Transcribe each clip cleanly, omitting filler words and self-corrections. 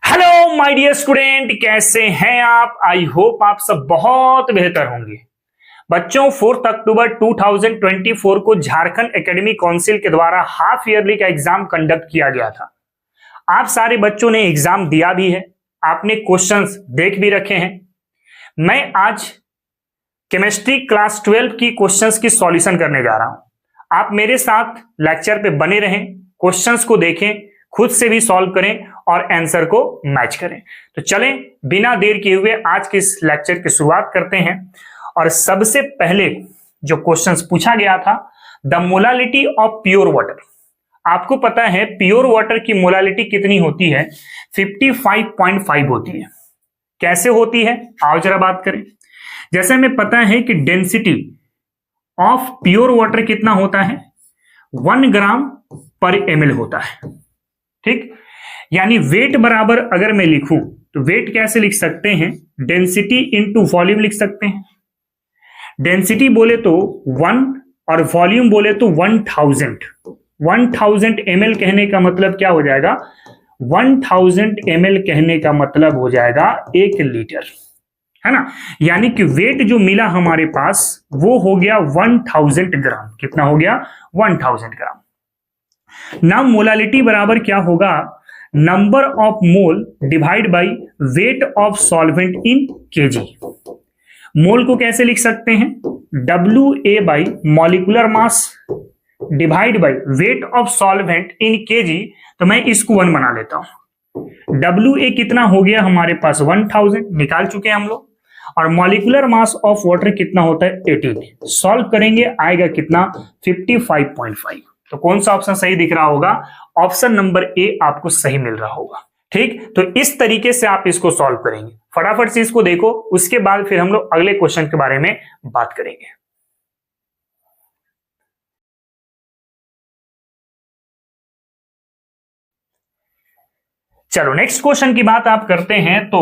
Hello my dear student, कैसे हैं आप? आई होप आप सब बहुत बेहतर होंगे। बच्चों, 4 अक्टूबर 2024 को झारखंड एकेडमिक काउंसिल के द्वारा हाफ ईयरली का एग्जाम कंडक्ट किया गया था। आप सारे बच्चों ने एग्जाम दिया भी है, आपने क्वेश्चंस देख भी रखे हैं। मैं आज केमिस्ट्री क्लास 12 की क्वेश्चंस की सॉल्यूशन करने जा रहा हूं। आप मेरे साथ लेक्चर पे बने रहें, क्वेश्चंस को देखें, खुद से भी सॉल्व करें और आंसर को मैच करें। तो चलें, बिना देर किए हुए आज के इस लेक्चर की शुरुआत करते हैं। और सबसे पहले जो क्वेश्चंस पूछा गया था, the molality of pure water. आपको पता है प्योर वाटर की मोलालिटी कितनी होती है? 55.5 होती है। कैसे होती है, आओ जरा बात करें। जैसे हमें पता है कि डेंसिटी ऑफ प्योर वाटर कितना होता है? 1 ग्राम पर ml होता है। ठीक, यानी वेट बराबर अगर मैं लिखूं तो वेट कैसे लिख सकते हैं? डेंसिटी इंटू वॉल्यूम लिख सकते हैं। डेंसिटी बोले तो 1 और वॉल्यूम बोले तो 1000। 1000 ml कहने का मतलब क्या हो जाएगा? 1000 ml कहने का मतलब हो जाएगा 1 लीटर, है ना। यानी कि वेट जो मिला हमारे पास वो हो गया 1000 ग्राम। कितना हो गया? 1000 ग्राम। नाउ मोलालिटी बराबर क्या होगा? Number of mole divide by weight of solvent in kg. Mole को कैसे लिख सकते हैं? WA by molecular mass divide by weight of solvent in kg. तो मैं इसको 1 बना लेता हूं। WA कितना हो गया हमारे पास? 1000 निकाल चुके हैं हम लोग। और मॉलिक्यूलर मास ऑफ वाटर कितना होता है? 18। सॉल्व करेंगे, आएगा कितना? 55.5। तो कौन सा ऑप्शन सही दिख रहा होगा? ऑप्शन नंबर ए आपको सही मिल रहा होगा। ठीक, तो इस तरीके से आप इसको सॉल्व करेंगे। फटाफट से इसको देखो, उसके बाद फिर हम लोग अगले क्वेश्चन के बारे में बात करेंगे। चलो नेक्स्ट क्वेश्चन की बात आप करते हैं। तो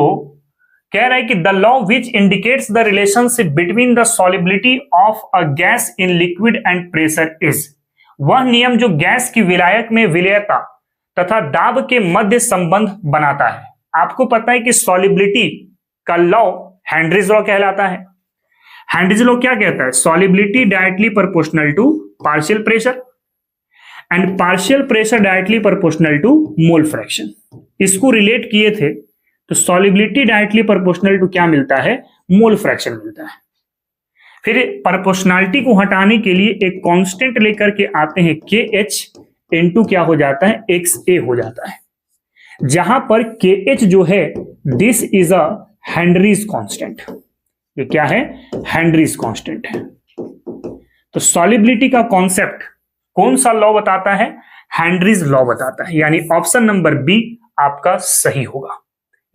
कह रहा है कि the law which indicates the relationship between the solubility of a gas in liquid and pressure is. वह नियम जो गैस की विलायक में विलेयता तथा दाब के मध्य संबंध बनाता है। आपको पता है कि सॉलिबिलिटी का लॉ हेनरीज लॉ कहलाता है। हेनरीज लॉ क्या कहता है? Solubility directly proportional to partial pressure and partial pressure directly proportional to mole fraction. इसको रिलेट किए थे तो सॉलिबिलिटी डायरेक्टली प्रोपोर्शनल टू क्या मिलता है? मोल फ्रैक्शन मिलता है। फिर प्रोपोर्शनलिटी को हटाने के लिए एक कांस्टेंट लेकर के आते हैं, KH इनटू क्या हो जाता है? XA हो जाता है। जहां पर KH जो है this is a Henrys constant. ये क्या है? हेनरीज कांस्टेंट है। तो सॉलिबिलिटी का कॉन्सेप्ट कौन सा लॉ बताता है? हेनरीज लॉ बताता है। यानी ऑप्शन नंबर बी आपका सही होगा।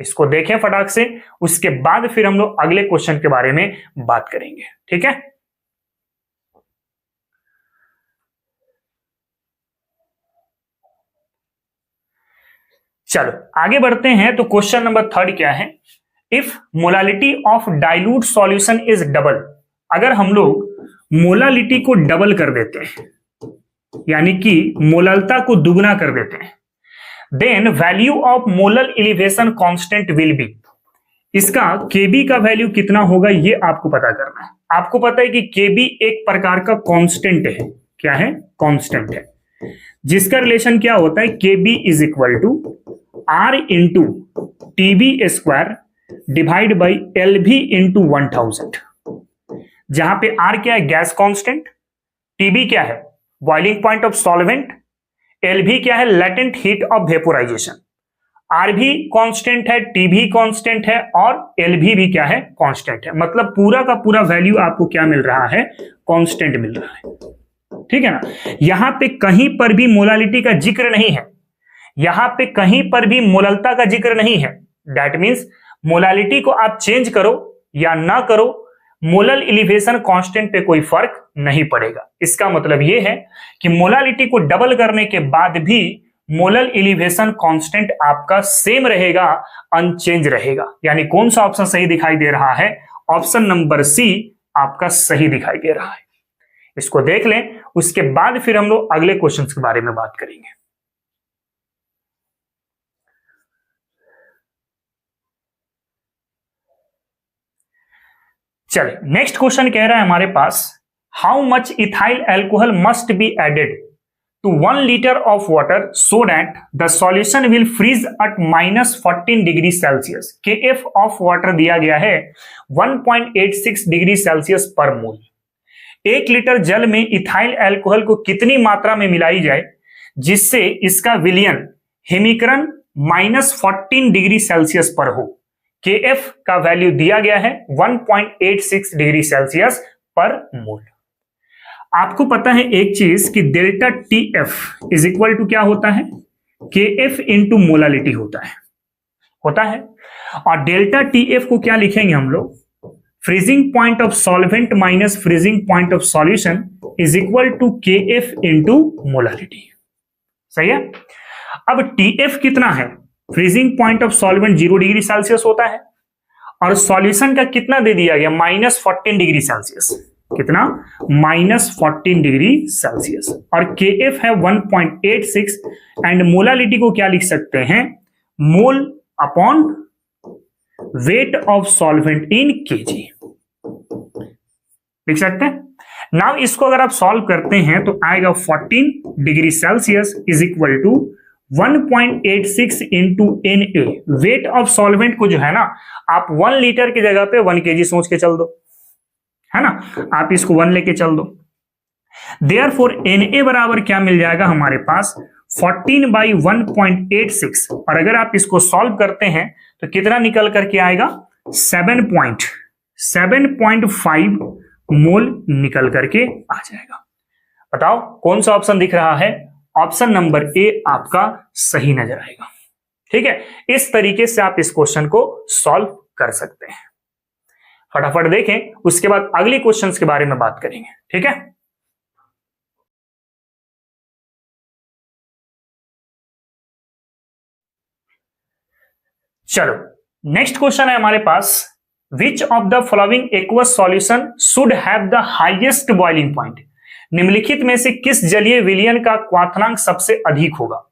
इसको देखें फटाक से, उसके बाद फिर हम लोग अगले क्वेश्चन के बारे में बात करेंगे। ठीक है, चलो आगे बढ़ते हैं। तो क्वेश्चन नंबर 3 क्या है? If molality of dilute solution is double. अगर हम लोग मोलालिटी को डबल कर देते हैं, यानी कि मोललता को दुगना कर देते हैं, then value of molal elevation constant will be. इसका केबी का वैल्यू कितना होगा ये आपको पता करना है। आपको पता है कि केबी एक प्रकार का कांस्टेंट है। क्या है? कांस्टेंट है, जिसका रिलेशन क्या होता है? KB is equal to R into TB square divide by LB into 1000। जहां पे आर क्या है? Gas constant. टीबी क्या है? Boiling point of solvent. LB क्या है? Latent heat of vaporisation. R भी कांस्टेंट है, टी भी कांस्टेंट है और एल भी क्या है? कांस्टेंट है। मतलब पूरा का पूरा वैल्यू आपको क्या मिल रहा है? कांस्टेंट मिल रहा है। ठीक है ना। यहां पे कहीं पर भी मोलालिटी का जिक्र नहीं है, यहां पे कहीं पर भी मोललता का जिक्र नहीं है। दैट मीन्स मोलालिटी को आप चेंज करो या ना करो, मोलल एलिवेशन कांस्टेंट पे कोई फर्क नहीं पड़ेगा। इसका मतलब यह है कि मोलालिटी को डबल करने के बाद भी मोलल एलिवेशन कांस्टेंट आपका सेम रहेगा, अनचेंज रहेगा। यानी कौन सा ऑप्शन सही दिखाई दे रहा है? ऑप्शन नंबर सी आपका सही दिखाई दे रहा है। इसको देख लें, उसके बाद फिर हम लोग अगले क्वेश्चंस के बारे में बात करेंगे। चलिए नेक्स्ट क्वेश्चन कह रहा है हमारे पास, how much ethyl alcohol must be added to 1 litre of water so that the solution will freeze at -14 degree Celsius. KF of water दिया गया है 1.86 डिग्री सेल्सियस पर मोल। 1 लीटर जल में इथाइल एल्कोहल को कितनी मात्रा में मिलाई जाए जिससे इसका विलयन हिमीकरण -14 डिग्री सेल्सियस पर हो। KF का वैल्यू दिया गया है 1.86 डिग्री सेल्सियस पर मोल। आपको पता है एक चीज कि delta TF is equal to क्या होता है, KF इंटू मोलालिटी होता है। और डेल्टा TF को क्या लिखेंगे हम लोग, freezing point of solvent minus freezing point of solution is equal to KF into molality. सही है। अब TF कितना है, freezing point of solvent 0 degree Celsius होता है और सॉल्यूशन का कितना दे दिया गया, -14 डिग्री सेल्सियस। कितना, -14 डिग्री सेल्सियस। और KF है 1.86 एंड मोलालिटी को क्या लिख सकते हैं, mole upon weight of solvent in kg लिख सकते हैं। नाउ इसको अगर आप सॉल्व करते हैं तो आएगा 14 degree Celsius is equal to 1.86 into Na। Weight of solvent को जो है ना, आप 1 लीटर की जगह पे 1 kg सोच के चल दो, है ना, आप इसको 1 लेके चल दो। देयरफॉर Na बराबर क्या मिल जाएगा हमारे पास, 14 बाई 1.86। और अगर आप इसको सॉल्व करते हैं तो कितना निकल करके आएगा, 7.5 मोल निकल करके आ जाएगा। बताओ कौन सा ऑप्शन दिख रहा है, ऑप्शन नंबर ए आपका सही नजर आएगा। ठीक है, इस तरीके से आप इस क्वेश्चन को सॉल्व कर सकते हैं। फटाफट देखें, उसके बाद अगले क्वेश्चंस के बारे में बात करेंगे। ठीक है, चलो नेक्स्ट क्वेश्चन है हमारे पास, which of the following aqueous solution should have the highest boiling point. निम्नलिखित में से किस जलीय विलयन का क्वथनांक सबसे अधिक होगा।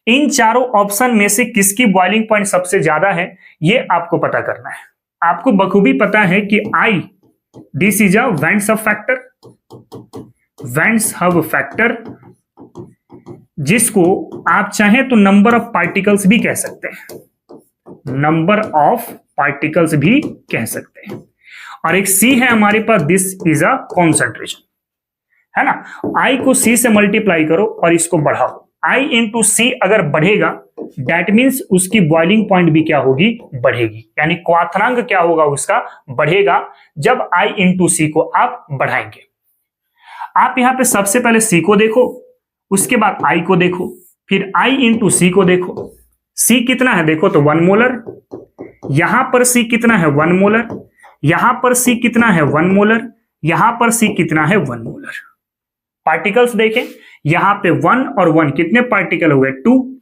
इन चारों ऑप्शन में से किसकी बॉइलिंग पॉइंट सबसे ज्यादा है, ये आपको पता करना है। आपको बखूबी पता है कि this is a vents hub factor, जिसको आप चाहें तो नंबर ऑफ पार्टिकल्स भी कह सकते हैं, और एक C है हमारे पास, दिस इज अ कॉन्सेंट्रेशन, है ना। I को C से मल्टीप्लाई करो और इसको बढ़ाओ। I इंटू C अगर बढ़ेगा दैट मीन्स उसकी बॉइलिंग पॉइंट भी क्या होगी, बढ़ेगी। यानी क्वथनांक क्या होगा उसका, बढ़ेगा जब I इंटू C को आप बढ़ाएंगे। आप यहां पे सबसे पहले C को देखो, उसके बाद I को देखो, फिर I इंटू C को देखो। C कितना है देखो तो 1 मोलर, यहां पर C कितना है 1 मोलर, यहां पर C कितना है 1 मोलर, यहां पर C कितना है 1 मोलर। पार्टिकल्स देखें, यहां पे 1 और 1 कितने पार्टिकल हो गए 2,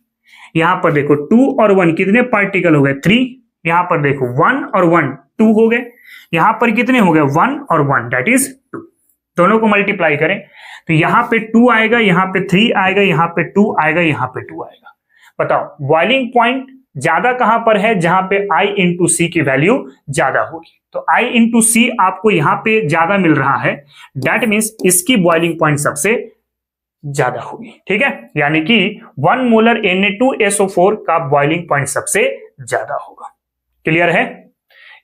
यहां पर देखो 2 और 1 कितने पार्टिकल हो गए 3, यहां पर देखो 1 और 1 2 हो गए, यहां पर कितने हो गए 1 और 1 दैट इज 2। दोनों को मल्टीप्लाई करें तो यहां पे 2 आएगा, यहां पे 3 आएगा, यहां पे 2 आएगा, यहां पे 2 आएगा। बताओ बॉइलिंग पॉइंट ज्यादा कहां पर है, जहां पे I इंटू C की वैल्यू ज्यादा होगी। तो I इंटू C आपको यहां पे ज्यादा मिल रहा है, दैट मीन्स इसकी बॉइलिंग पॉइंट सबसे ज्यादा होगी। ठीक है, यानी कि 1 मोलर Na2SO4 का बॉइलिंग पॉइंट सबसे ज्यादा होगा। क्लियर है,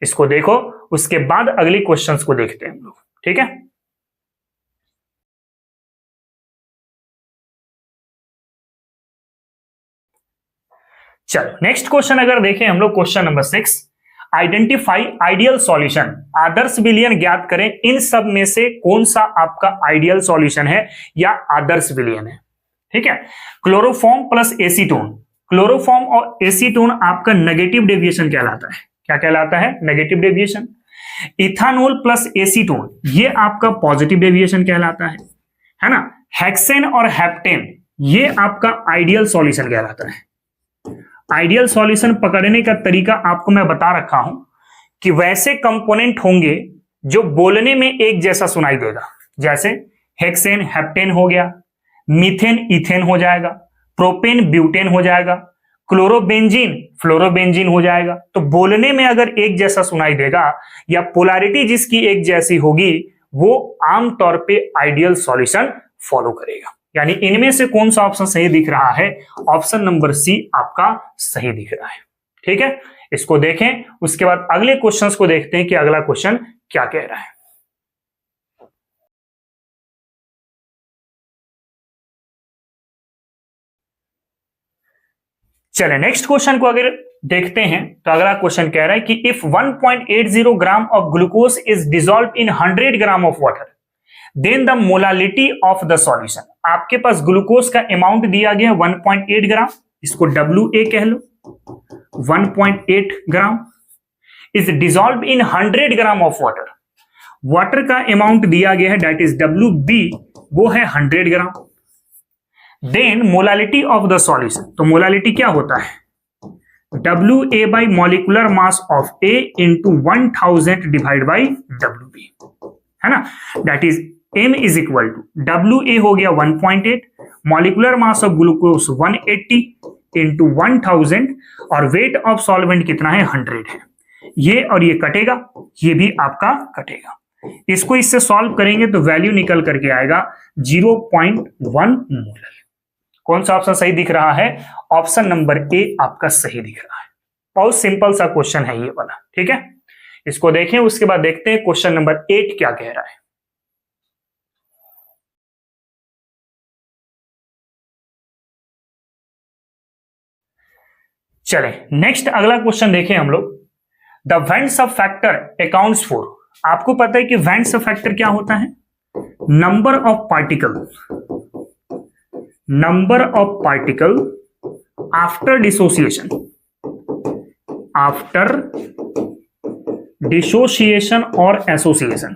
इसको देखो, उसके बाद अगले क्वेश्चंस को देखते हैं हम लोग। ठीक है, चलो नेक्स्ट क्वेश्चन अगर देखें हम लोग, question number 6, identify ideal solution. आदर्श विलयन ज्ञात करें, इन सब में से कौन सा आपका आइडियल सॉल्यूशन है या आदर्श विलयन है। ठीक है, क्लोरोफॉर्म प्लस एसीटोन। क्लोरोफॉर्म और एसीटोन आपका नेगेटिव डेविएशन कहलाता है। क्या कहलाता है, negative deviation. Ethanol plus acetone ये आपका पॉजिटिव डेविएशन कहलाता है ना। हेक्सेन और हेप्टेन ये आपका आइडियल सॉल्यूशन कहलाता है। आइडियल सॉल्यूशन पकड़ने का तरीका आपको मैं बता रखा हूं कि वैसे कंपोनेंट होंगे जो बोलने में एक जैसा सुनाई देगा, जैसे हेक्सेन हेप्टेन हो गया, मीथेन इथेन हो जाएगा, प्रोपेन ब्यूटेन हो जाएगा, क्लोरोबेंजीन फ्लोरोबेंजीन हो जाएगा। तो बोलने में अगर एक जैसा सुनाई देगा या पोलैरिटी जिसकी एक जैसी होगी वो आमतौर पे आइडियल सॉल्यूशन फॉलो करेगा। यानी इनमें से कौन सा ऑप्शन सही दिख रहा है? ऑप्शन नंबर सी आपका सही दिख रहा है। ठीक है, इसको देखें, उसके बाद अगले क्वेश्चंस को देखते हैं कि अगला क्वेश्चन क्या कह रहा है। चले नेक्स्ट क्वेश्चन को अगर देखते हैं तो अगला क्वेश्चन कह रहा है कि if 1.80 gram of glucose is dissolve in 100 gram of water then the molality of the solution. आपके पास ग्लूकोज का अमाउंट दिया गया 1.8 ग्राम, इसको WA कह लो, 1.8 gram is dissolve in 100 gram of water. Water का अमाउंट दिया गया है दैट इज WB, वो है 100 gram. Then molality of the solution, तो मोलालिटी क्या होता है? WA by molecular mass of A into 1000 divide by WB, है ना। That is M is equal to WA हो गया 1.8, molecular mass of glucose 180 into 1000 और वेट ऑफ सॉल्वेंट कितना है? 100 है। ये और ये कटेगा, ये भी आपका कटेगा। इसको इससे सॉल्व करेंगे तो वैल्यू निकल करके आएगा 0.1 मोल। कौन सा ऑप्शन सही दिख रहा है? ऑप्शन नंबर ए आपका सही दिख रहा है। बहुत सिंपल सा क्वेश्चन है ये वाला। ठीक है, इसको देखें, उसके बाद देखते हैं क्वेश्चन नंबर 8 क्या कह रहा है। चले नेक्स्ट अगला क्वेश्चन देखें हम लोग। The wands of factor accounts for, आपको पता है कि वैंड्स ऑफ फैक्टर क्या होता है? Number of particle, number of particle after dissociation, after dissociation और एसोसिएशन,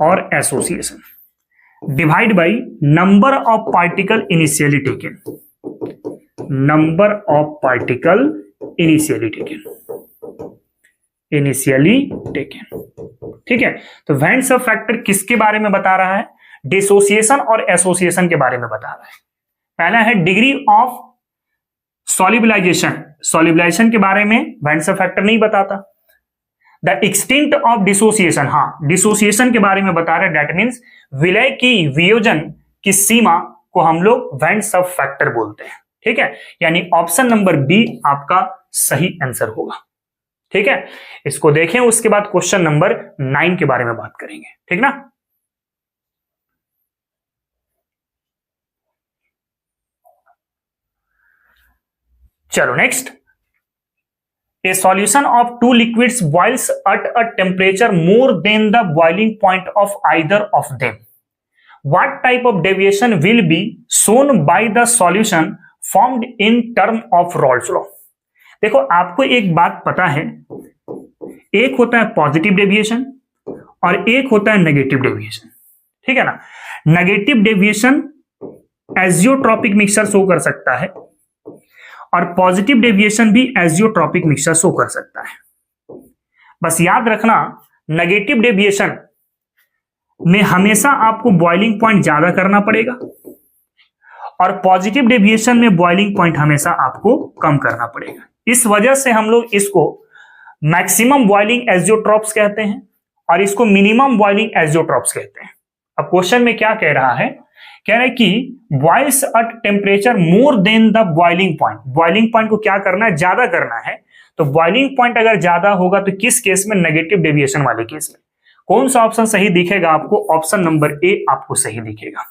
और association divide by number of particle initially taken, number of particle initially taken, initially taken. ठीक है, तो वैंड्स ऑफ फैक्टर किसके बारे में बता रहा है? डिसोसिएशन और एसोसिएशन के बारे में बता रहा है। पहला है डिग्री ऑफ सॉल्युबलाइजेशन, सॉल्युबलाइजेशन के बारे में वैंड्स ऑफ फैक्टर नहीं बताता। द एक्सटेंट ऑफ डिसोसिएशन, हाँ डिसोसिएशन के बारे में बता रहे, दैट मीन्स विलय की, वियोजन की सीमा को हम लोग वैंड्स ऑफ फैक्टर बोलते हैं। ठीक है, यानी ऑप्शन नंबर बी आपका सही आंसर होगा। ठीक है, इसको देखें, उसके बाद क्वेश्चन नंबर 9 के बारे में बात करेंगे। ठीक ना, चलो next. A solution of two liquids boils at a temperature more than the boiling point of either of them. What type of deviation will be shown by the solution formed in term of Raoult's law? देखो, आपको एक बात पता है, एक होता है positive deviation और एक होता है नेगेटिव डेविएशन। ठीक है ना, negative deviation azeotropic mixture show कर सकता है और पॉजिटिव डेविएशन भी एजियोट्रॉपिक मिक्सचर शो कर सकता है। बस याद रखना, नेगेटिव डेविएशन में हमेशा आपको बॉइलिंग पॉइंट ज्यादा करना पड़ेगा और पॉजिटिव डेविएशन में बॉइलिंग पॉइंट हमेशा आपको कम करना पड़ेगा। इस वजह से हम लोग इसको मैक्सिमम बॉइलिंग एजियोट्रॉप्स कहते हैं और इसको मिनिमम बॉइलिंग एजियोट्रॉप्स कहते हैं। अब क्वेश्चन में क्या कह रहा है? कह रहा है कि boils at temperature more than the boiling point. Boiling point को क्या करना है? ज्यादा करना है। तो बॉइलिंग पॉइंट अगर ज्यादा होगा तो किस केस में? नेगेटिव डेविएशन वाले केस में। कौन सा ऑप्शन सही दिखेगा आपको? ऑप्शन नंबर ए आपको सही दिखेगा।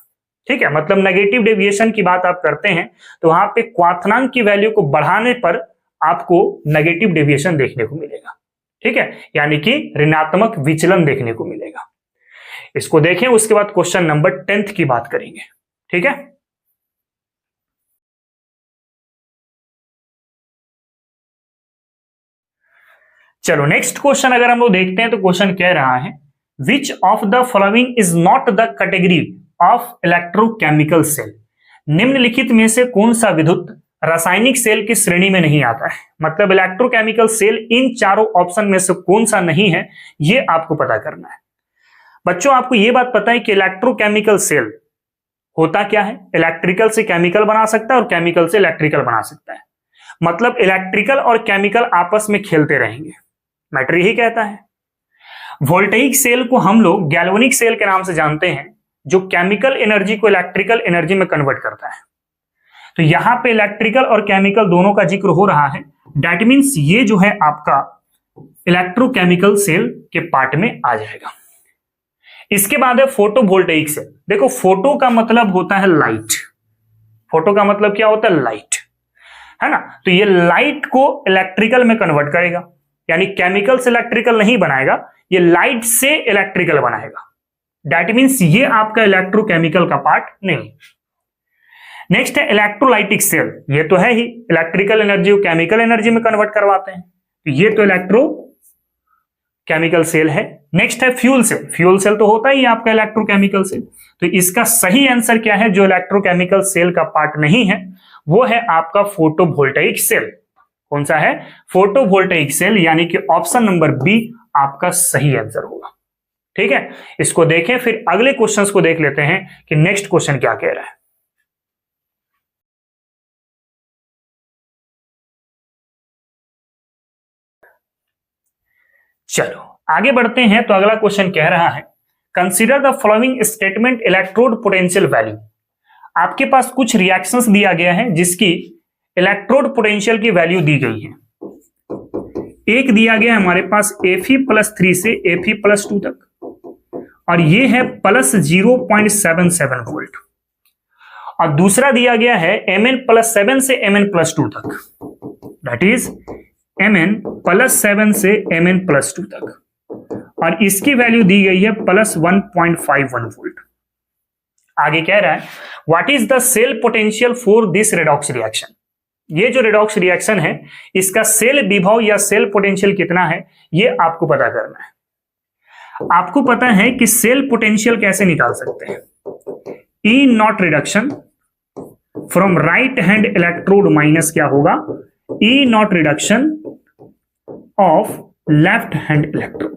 ठीक है, मतलब नेगेटिव डेविएशन की बात आप करते हैं तो वहां पे क्वाथनांक की वैल्यू को बढ़ाने पर आपको नेगेटिव डेविएशन देखने को मिलेगा। ठीक है, यानी कि ऋणात्मक विचलन देखने को मिलेगा। इसको देखें, उसके बाद क्वेश्चन नंबर 10 की बात करेंगे। ठीक है, चलो नेक्स्ट क्वेश्चन अगर हम लोग देखते हैं तो क्वेश्चन कह रहा है which of the following is not the category of electrochemical cell. निम्नलिखित में से कौन सा विद्युत रासायनिक सेल की श्रेणी में नहीं आता है? मतलब इलेक्ट्रोकेमिकल सेल इन चारों ऑप्शन में से कौन सा नहीं है, ये आपको पता करना है। बच्चों आपको यह बात पता है कि इलेक्ट्रोकेमिकल सेल होता क्या है? इलेक्ट्रिकल से केमिकल बना सकता है और केमिकल से इलेक्ट्रिकल बना सकता है। मतलब इलेक्ट्रिकल और केमिकल आपस में खेलते रहेंगे, मैटर यही कहता है। वोल्टेइक सेल को हम लोग गैल्वेनिक सेल के नाम से जानते हैं, जो केमिकल एनर्जी को इलेक्ट्रिकल एनर्जी में कन्वर्ट करता है। तो यहां पे इलेक्ट्रिकल और केमिकल दोनों का जिक्र हो रहा है, दैट मीन्स ये जो है आपका इलेक्ट्रोकेमिकल सेल के पार्ट में आ जाएगा। इसके बाद है फोटोवोल्टेइक सेल। देखो फोटो का मतलब होता है लाइट, फोटो का मतलब क्या होता है? लाइट, है ना। तो ये लाइट को इलेक्ट्रिकल में कन्वर्ट करेगा, यानी केमिकल से इलेक्ट्रिकल नहीं बनाएगा, ये लाइट से इलेक्ट्रिकल बनाएगा। दैट मीन्स ये आपका इलेक्ट्रोकेमिकल का पार्ट नहीं। नेक्स्ट है इलेक्ट्रोलाइटिक सेल। ये तो है ही, इलेक्ट्रिकल एनर्जी को केमिकल एनर्जी में कन्वर्ट करवाते हैं, तो ये तो इलेक्ट्रो केमिकल सेल है। नेक्स्ट है फ्यूल सेल। फ्यूल सेल तो होता ही है आपका इलेक्ट्रोकेमिकल सेल। तो इसका सही आंसर क्या है? जो इलेक्ट्रोकेमिकल सेल का पार्ट नहीं है वो है आपका फोटोवोल्टेइक सेल। कौन सा है? फोटोवोल्टेइक सेल, यानी कि ऑप्शन नंबर बी आपका सही आंसर होगा। ठीक है, इसको देखें, फिर अगले क्वेश्चंस को देख लेते हैं कि नेक्स्ट क्वेश्चन क्या कह रहा है। चलो आगे बढ़ते हैं। तो अगला क्वेश्चन कह रहा है consider the following statement electrode potential value. आपके पास कुछ रिएक्शंस दिया गया है जिसकी इलेक्ट्रोड पोटेंशियल की वैल्यू दी गई है। एक दिया गया है हमारे पास Fe+3 से Fe+2 तक, और ये है +0.77 वोल्ट, और दूसरा दिया गया है Mn+7 से Mn+2 तक, दैट इज Mn+7 से Mn+2 तक, और इसकी वैल्यू दी गई है +1.51 वोल्ट। आगे कह रहा है what is the cell potential for this redox reaction. ये जो रेडॉक्स रिएक्शन है इसका सेल विभव या सेल पोटेंशियल कितना है, ये आपको पता करना है। आपको पता है कि सेल पोटेंशियल कैसे निकाल सकते हैं? E naught reduction from right hand electrode minus क्या होगा? E naught reduction of left hand electrode.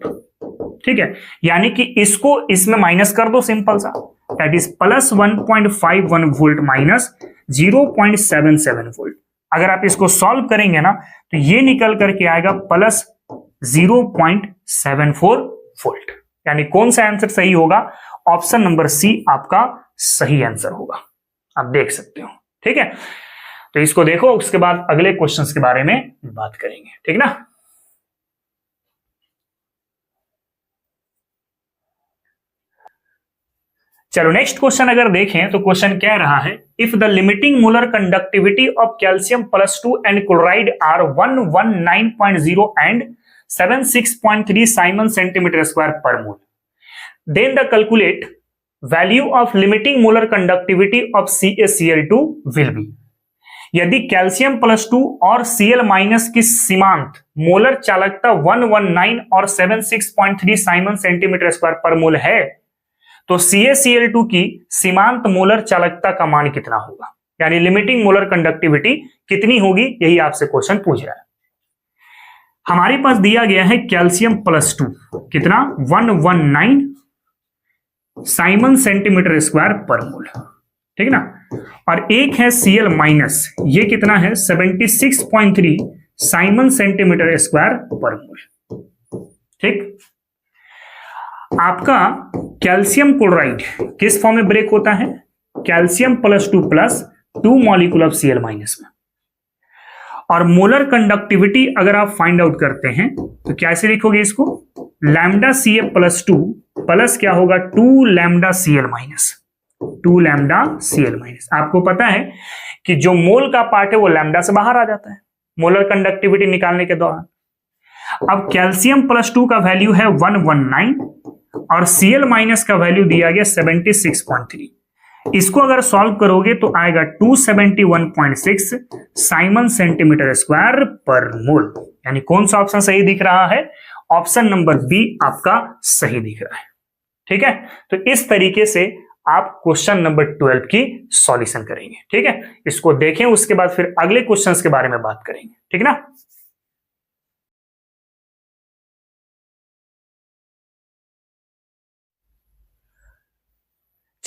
ठीक है, यानी कि इसको इसमें माइनस कर दो, सिंपल सा, that is +1.51 volt minus 0.77 volt. अगर आप इसको सॉल्व करेंगे ना तो ये निकल करके आएगा +0.74 वोल्ट। यानी कौन सा आंसर सही होगा? ऑप्शन नंबर सी आपका सही आंसर होगा, आप देख सकते हो। ठीक है, तो इसको देखो, उसके बाद अगले क्वेश्चंस के बारे में बात करेंगे। ठीक ना। चलो नेक्स्ट क्वेश्चन अगर देखें तो क्वेश्चन कह रहा है if the limiting molar conductivity of calcium +2 and chloride are 119.0 and 76.3 Siemens centimetre square per mole, then the calculate value of limiting molar conductivity of CaCl2 will be. यदि calcium +2 और Cl- की सीमांत molar चालकता 119 और 76.3 Siemens centimetre square per मोल है, तो CaCl2 की सीमांत मोलर चालकता का मान कितना होगा? यानी लिमिटिंग मोलर कंडक्टिविटी कितनी होगी, यही आपसे क्वेश्चन पूछ रहा है। हमारे पास दिया गया है कैल्शियम +2 कितना? 119 साइमन सेंटीमीटर स्क्वायर पर मोल, ठीक ना। और एक है Cl-, ये कितना है? 76.3 साइमन सेंटीमीटर स्क्वायर पर मोल। ठीक, आपका कैल्शियम क्लोराइड किस फॉर्म में ब्रेक होता है? Calcium +2 plus 2 molecule of Cl- में। और मोलर कंडक्टिविटी अगर आप फाइंड आउट करते हैं तो कैसे लिखोगे इसको? λCa+2 प्लस क्या होगा? 2 λCl-, 2 λCl-। आपको पता है कि जो मोल का पार्ट है वो लैम्डा से बाहर आ जाता है मोलर कंडक्टिविटी निकालने के दौरान। अब कैल्शियम +2 का वैल्यू है 119 और Cl- का वैल्यू दिया गया 76.3। इसको अगर सॉल्व करोगे तो आएगा 271.6 साइमन सेंटीमीटर स्क्वायर पर मोल। यानी कौन सा ऑप्शन सही दिख रहा है? ऑप्शन नंबर बी आपका सही दिख रहा है। ठीक है, तो इस तरीके से आप क्वेश्चन नंबर 12 की सॉल्यूशन करेंगे। ठीक है, इसको देखें, उसके बाद फिर अगले क्वेश्चंस के बारे में बात करेंगे। ठीक ना।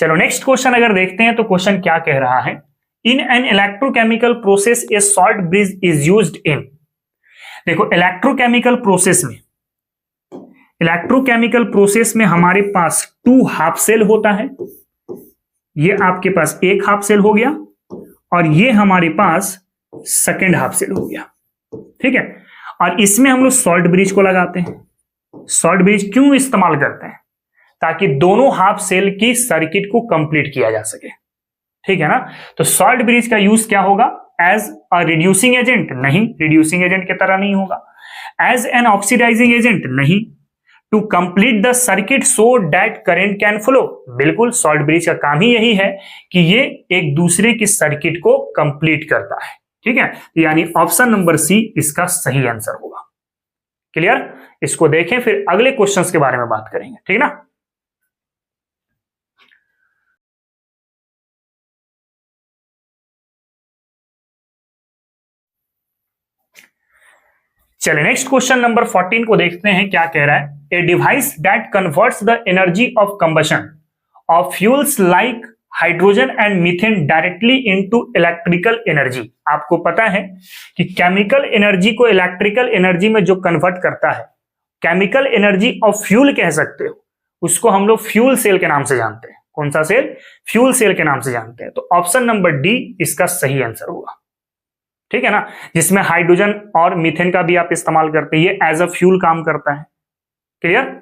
चलो नेक्स्ट क्वेश्चन अगर देखते हैं तो क्वेश्चन क्या कह रहा है, in an electrochemical process A salt bridge is used in. देखो इलेक्ट्रोकेमिकल प्रोसेस में हमारे पास 2 हाफ सेल होता है, ये आपके पास एक हाफ सेल हो गया और ये हमारे पास सेकेंड हाफ सेल हो गया, ठीक है। और इसमें हम लोग सॉल्ट ब्रिज को लगाते हैं। सॉल्ट ब्रिज क्यों इस्तेमाल करते हैं? ताकि दोनों हाफ सेल की सर्किट को कंप्लीट किया जा सके, ठीक है ना। तो सॉल्ट ब्रिज का यूज क्या होगा? As a reducing agent? नहीं, रिड्यूसिंग एजेंट की तरह नहीं होगा। As an oxidizing agent? नहीं। To complete the circuit so that current can flow? बिल्कुल, सॉल्ट ब्रिज का काम ही यही है कि ये एक दूसरे की सर्किट को कंप्लीट करता है, ठीक है। यानी ऑप्शन नंबर सी इसका सही आंसर होगा। क्लियर? इसको देखें, फिर अगले क्वेश्चंस के बारे में बात करेंगे, ठीक है ना। चलिए नेक्स्ट क्वेश्चन नंबर 14 को देखते हैं, क्या कह रहा है। A device that converts the energy of combustion of fuels like hydrogen and methane directly into electrical energy. आपको पता है कि केमिकल एनर्जी को इलेक्ट्रिकल एनर्जी में जो कन्वर्ट करता है, केमिकल एनर्जी ऑफ फ्यूल कह सकते हो, उसको हम लोग फ्यूल सेल के नाम से जानते हैं। कौन सा सेल? फ्यूल सेल के नाम से जानते हैं। तो ऑप्शन नंबर डी इसका सही आंसर होगा, ठीक है ना। जिसमें हाइड्रोजन और मीथेन का भी आप इस्तेमाल करते हैं, ये एज अ फ्यूल काम करता है। क्लियर?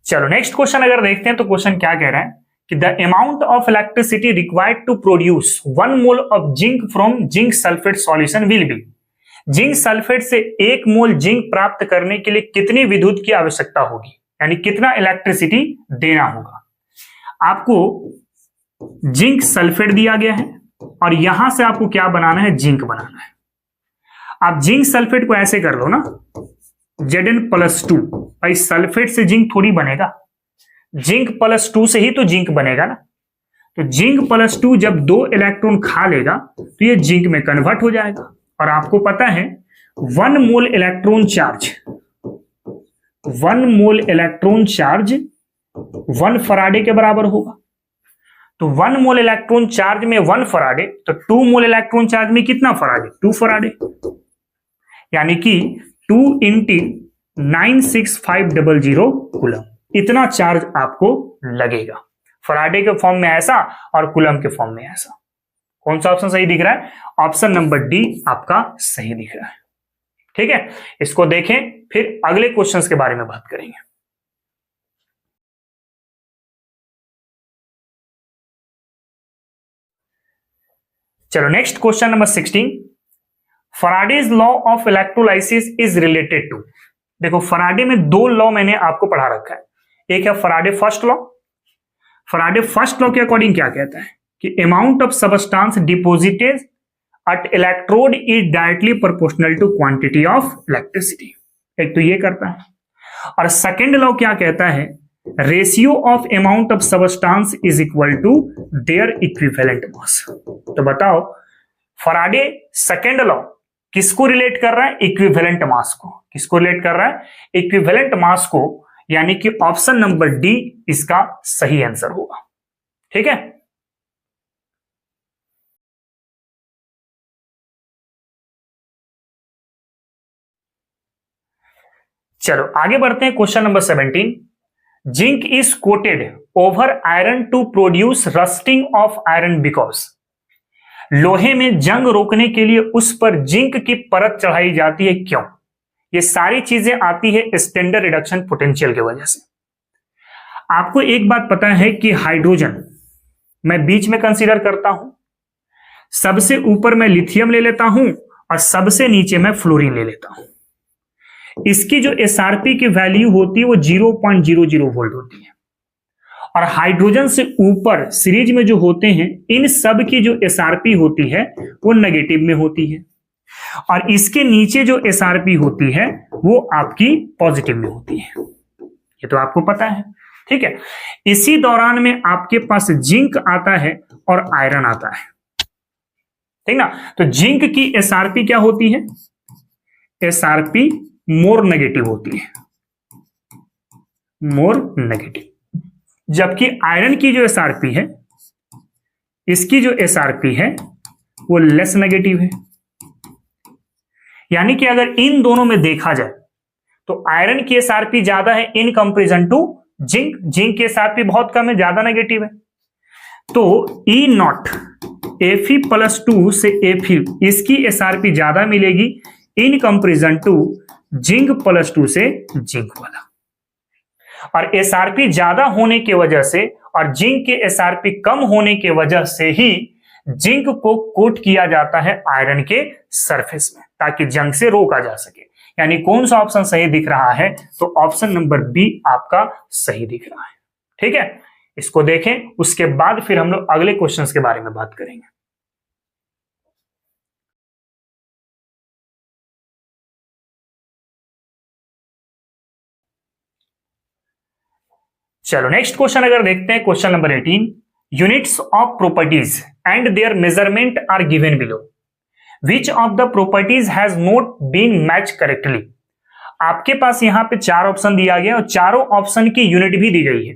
चलो नेक्स्ट क्वेश्चन अगर देखते हैं तो क्वेश्चन क्या कह रहा है कि the amount of electricity required to produce 1 mole of zinc from zinc sulphate solution will be. Zinc sulphate से 1 मोल जिंक प्राप्त करने के लिए कितनी विद्युत की आवश्यकता होगी, यानी कितना इलेक्ट्रिसिटी देना होगा। आपको जिंक सल्फेट दिया गया है और यहां से आपको क्या बनाना है? जिंक बनाना है। आप जिंक सल्फेट को ऐसे कर लो ना, Zn+2। भाई सल्फेट से जिंक थोड़ी बनेगा, जिंक +2 से ही तो जिंक बनेगा ना। तो जिंक +2 जब 2 इलेक्ट्रॉन खा लेगा तो ये जिंक में कन्वर्ट हो जाएगा। और आपको पता है 1 मोल इलेक्ट्रॉन चार्ज 1 फराडे के बराबर होगा। तो 1 मोल इलेक्ट्रॉन चार्ज में 1 फराडे, तो 2 मोल इलेक्ट्रॉन चार्ज में कितना फराडे? 2 फराडे। यानी कि 2 × 96500 कूलम, इतना चार्ज आपको लगेगा। फराडे के फॉर्म में ऐसा और कूलम के फॉर्म में ऐसा। कौन सा ऑप्शन सही दिख रहा है? ऑप्शन नंबर डी आपका सही दिख रहा है, ठीक है। इसको देखें, फिर अगले क्वेश्चंस के बारे में बात करेंगे। चलो next question number 16, Faraday's law of electrolysis is related to. देखो फराडे में 2 लॉ मैंने आपको पढ़ा रखा है। एक है Faraday first law. Faraday first law के अकॉर्डिंग क्या कहता है कि amount of substance deposited at electrode is directly proportional to quantity of electricity. एक तो ये करता है। और सेकेंड लॉ क्या कहता है? Ratio of amount of substance is equal to their equivalent mass. तो बताओ फराडे सेकेंड लॉ किसको रिलेट कर रहा है? इक्विवेलेंट मास को। किसको रिलेट कर रहा है? इक्विवेलेंट मास को। यानी कि ऑप्शन नंबर डी इसका सही आंसर होगा, ठीक है। चलो आगे बढ़ते हैं, question number 17, zinc is coated over iron to produce rusting of iron because. लोहे में जंग रोकने के लिए उस पर जिंक की परत चढ़ाई जाती है, क्यों? ये सारी चीजें आती है स्टैंडर्ड रिडक्शन पोटेंशियल की वजह से। आपको एक बात पता है कि हाइड्रोजन मैं बीच में कंसीडर करता हूं, सबसे ऊपर मैं लिथियम ले लेता हूं और सबसे नीचे मैं फ्लोरीन ले लेता हूं। इसकी जो एसआरपी की वैल्यू होती है वो 0.00 वोल्ट होती है। और हाइड्रोजन से ऊपर सीरीज में जो होते हैं इन सब की जो एसआरपी होती है वो नेगेटिव में होती है। और इसके नीचे जो एसआरपी होती है वो आपकी पॉजिटिव में होती है। ये तो आपको पता है, ठीक है। इसी दौरान में आपके पास जिंक आता है और आयरन आता है, ठीक ना। तो जिंक की एसआरपी क्या होती है? एसआरपी मोर नेगेटिव होती है, मोर नेगेटिव। जबकि आयरन की जो एसआरपी है, इसकी जो एसआरपी है वो लेस नेगेटिव है। यानी कि अगर इन दोनों में देखा जाए तो आयरन की एसआरपी ज्यादा है in comparison to zinc, zinc की एसआरपी बहुत कम है, ज्यादा नेगेटिव है। तो ई नॉट Fe+2 से Fe इसकी एसआरपी ज्यादा मिलेगी इन कंपेरिजन टू जिंक +2 से जिंक वाला। और एसआरपी ज्यादा होने की वजह से और जिंक के एसआरपी कम होने की वजह से ही जिंक को कोट किया जाता है आयरन के सरफेस में, ताकि जंग से रोका जा सके। यानी कौन सा ऑप्शन सही दिख रहा है? तो ऑप्शन नंबर बी आपका सही दिख रहा है। ठीक है, इसको देखें, उसके बाद फिर हम लोग अगले क्वेश्चंस के बारे में बात करेंगे। चलो नेक्स्ट क्वेश्चन अगर देखते हैं, question number 18, units of properties and their measurement are given below, which of the properties has not been match correctly. आपके पास यहां पे 4 ऑप्शन दिया गया और चारों ऑप्शन की यूनिट भी दी गई है।